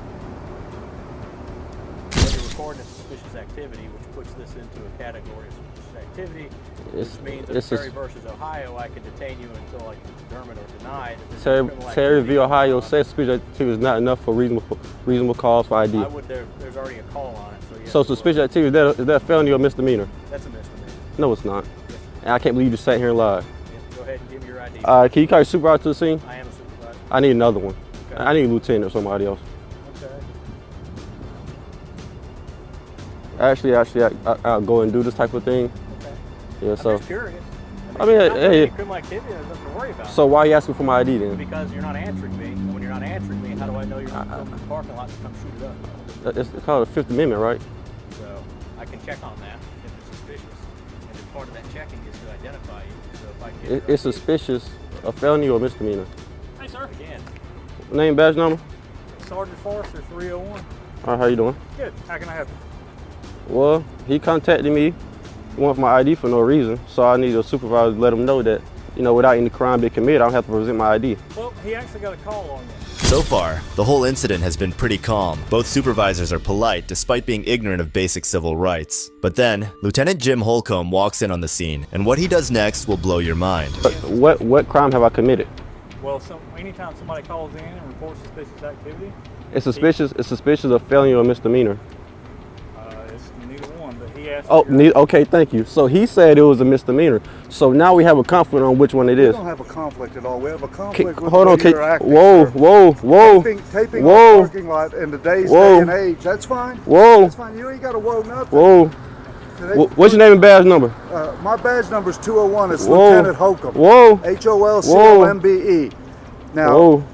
You're recording a suspicious activity, which puts this into a category of suspicious activity, which means that Terry versus Ohio, I can detain you until I can determine or deny that this is criminal Terry activity. v. Ohio says suspicious activity is not enough for reasonable cause for ID. There's already a call on it. So, yes, So suspicious activity, is that a felony or misdemeanor? that's a misdemeanor. No, it's not. And I can't believe you just sat here and lied. Go ahead and give me your ID. Can you call your supervisor to the scene? I am a supervisor. I need another one. Okay. I need a lieutenant or somebody else. Okay. Actually, I'll go and do this type of thing. Okay. Yeah, so. I'm just curious. I mean, hey. Criminal activity, there's nothing to worry about. So why are you asking for my ID then? Because you're not answering me. And when you're not answering me, how do I know you're not filming the parking lot to come shoot it up? It's called the Fifth Amendment, right? So I can check on that if it's suspicious. and part of that checking is to identify you. So if I get It's suspicious, a felony or misdemeanor. Hey, sir. Again. Name, badge number? Sergeant Forrester, 301. All right, how you doing? Good. How can I help you? Well, he contacted me, he wanted my ID for no reason, so I need a supervisor to let him know that, you know, without any crime being committed, I don't have to present my ID. Well, he actually got a call on you. So far, the whole incident has been pretty calm. Both supervisors are polite despite being ignorant of basic civil rights. But then, Lieutenant Jim Holcomb walks in on the scene, and what he does next will blow your mind. What crime have I committed? Well, anytime somebody calls in and reports suspicious activity, It's suspicious of felony or misdemeanor. it's neither one, but he asked. Oh, okay, thank you. So he said it was a misdemeanor. So now we have a conflict on which one it We is. don't have a conflict at all. We have a conflict with Hold on, the way you're acting, whoa, sir. whoa. Taping Whoa. our parking lot in today's Whoa. day and age, that's fine. Whoa. That's fine. You ain't got to whoa nothing. Whoa. Today- What's your name and badge number? My badge number is 201. It's Whoa. Lieutenant Holcomb. Whoa. Holcombe. Now,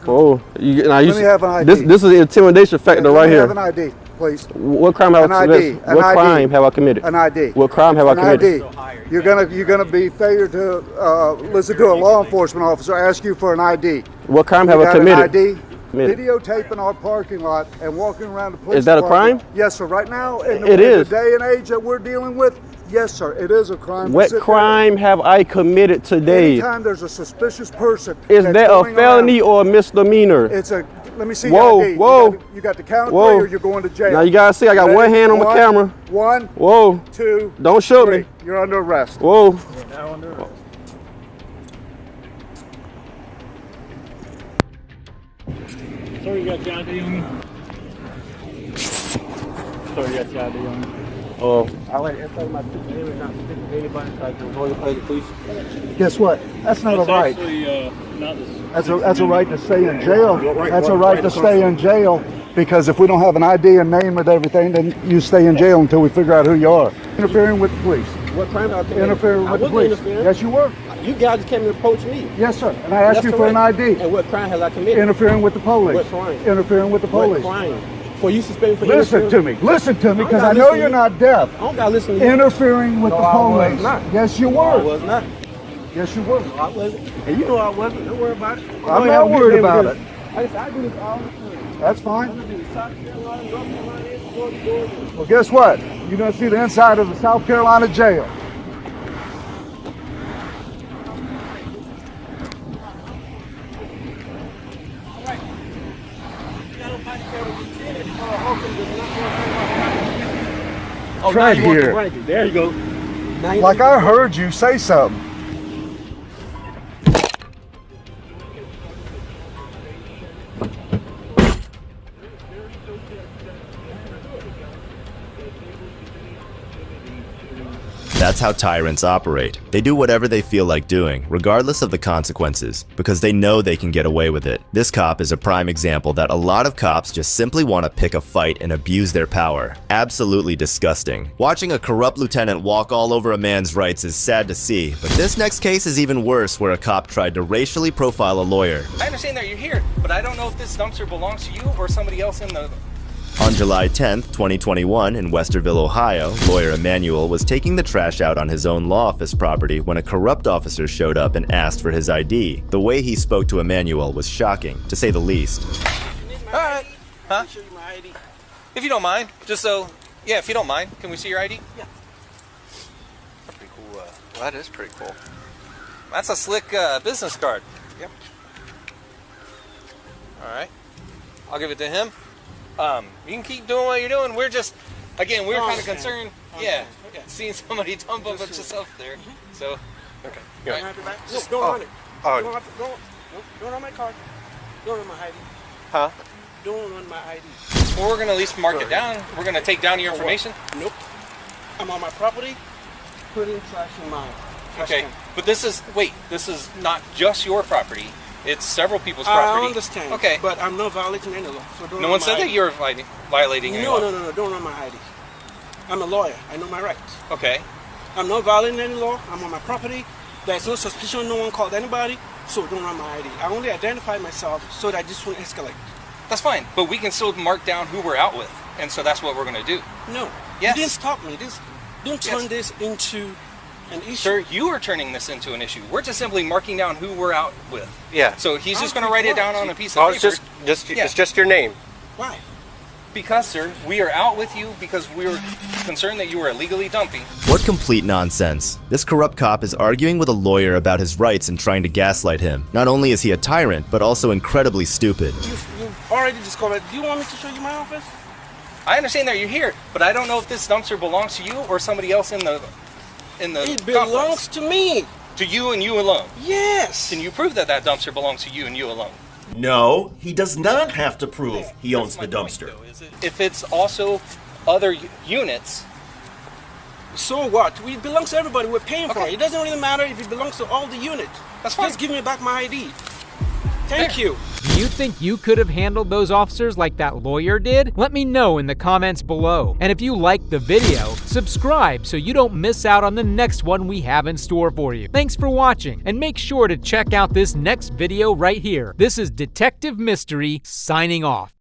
Whoa. Let me have an ID. This is the intimidation factor right here. Have an ID, please. What crime have I committed? What crime have I committed? An ID. What crime have I committed? An ID. You're gonna be failure to listen to a law enforcement officer ask you for an ID. What crime have You I got committed? An ID. Committed. Videotaping our parking lot and walking around the police Is that a department. crime? Yes, sir. Right now, in It is. the day and age that we're dealing with, yes, sir. It is a crime. What crime have I committed today? Anytime there's a suspicious person. Is that's that a going felony around, or a misdemeanor? It's a. Let me see Whoa, your ID. whoa. You got the count of Whoa. three, or you're going to jail. Now you gotta see, I got Ready? one hand on my camera. One. Whoa. Two. Don't shoot three. me. You're under arrest. Whoa. You're now under arrest. Sorry, you got your ID on you? Sorry, you got your ID on you? Oh. I like to my name is not speaking to anybody, so I can avoid the police. Guess what? That's not a right. Actually, not That's a right to stay in jail. That's a right to stay in jail because if we don't have an ID and name and everything, then you stay in jail until we figure out who you are. Interfering with the police. What crime have I committed? Interfering with the police. Yes, you were. You guys came to approach me. Yes, sir. And I asked you for an ID. And what crime have I committed? Interfering with the police. What crime? Interfering with the police. What crime? For you suspended for Listen to me. Listen to me, because I know you're not deaf. I don't gotta listen to you. Interfering with the police. Was not. Yes, you No, I were. was not. Yes, you were. No, I wasn't. And you know I wasn't. Don't worry about it. I'm not worried about it. I do this all the time. That's fine. Well, guess what? You're going to see the inside of the South Carolina jail. Oh, Right now you want the here. blanket. There you go. Now you Like I heard you say something. That's how tyrants operate. They do whatever they feel like doing, regardless of the consequences, because they know they can get away with it. This cop is a prime example that a lot of cops just simply want to pick a fight and abuse their power. Absolutely disgusting. Watching a corrupt lieutenant walk all over a man's rights is sad to see, but this next case is even worse, where a cop tried to racially profile a lawyer. I understand that you're here, but I don't know if this dumpster belongs to you or somebody else in the... On July 10th, 2021, in Westerville, Ohio, lawyer Emmanuel was taking the trash out on his own law office property when a corrupt officer showed up and asked for his ID. The way he spoke to Emmanuel was shocking, to say the least. Alright. Huh? Show you my ID. If you don't mind, just so... Yeah, if you don't mind, can we see your ID? Yeah. Pretty cool. Well, that is pretty cool. That's a slick business card. Yep. Alright. I'll give it to him. You can keep doing what you're doing. We're just, again, we're kind of concerned. Yeah, seeing somebody dump a bunch of stuff there. So, okay. Right. Just don't run it. Oh. Don't run my car. Don't run my ID. Huh? Don't run my ID. Well, we're going to at least mark it down. We're going to take down your information. Nope. I'm on my property. Put in trash in mine. Okay, but this is, wait, this is not just your property. It's several people's property. I understand. Okay. But I'm not violating any law. So don't No run one my said that ID. you're violating any law. No. Don't run my ID. I'm a lawyer. I know my rights. Okay. I'm not violating any law. I'm on my property. There's no suspicion. No one called anybody. So don't run my ID. I only identified myself so that this won't escalate. That's fine, but we can still mark down who we're out with, and so that's what we're going to do. No. Yes. You didn't stop me. Don't turn this into an issue. Sir, you are turning this into an issue. We're just simply marking down who we're out with. Yeah. So he's just going to write it down on a piece of Oh, paper. it's just your name. Why? Because, sir, we are out with you because we were concerned that you were illegally dumping. What complete nonsense. This corrupt cop is arguing with a lawyer about his rights and trying to gaslight him. Not only is he a tyrant, but also incredibly stupid. You've already discovered. Do you want me to show you my office? I understand that you're here, but I don't know if this dumpster belongs to you or somebody else in the It belongs to me. To you and you alone? Yes. Can you prove that that dumpster belongs to you and you alone? No, he does not have to prove he owns the dumpster. If it's also other units. So what? It belongs to everybody. We're paying for it. It doesn't really matter if it belongs to all the units. That's fine. Just give me back my ID. Thank you. Do you think you could have handled those officers like that lawyer did? Let me know in the comments below. And if you liked the video, subscribe so you don't miss out on the next one we have in store for you. Thanks for watching, and make sure to check out this next video right here. This is Detective Mystery signing off.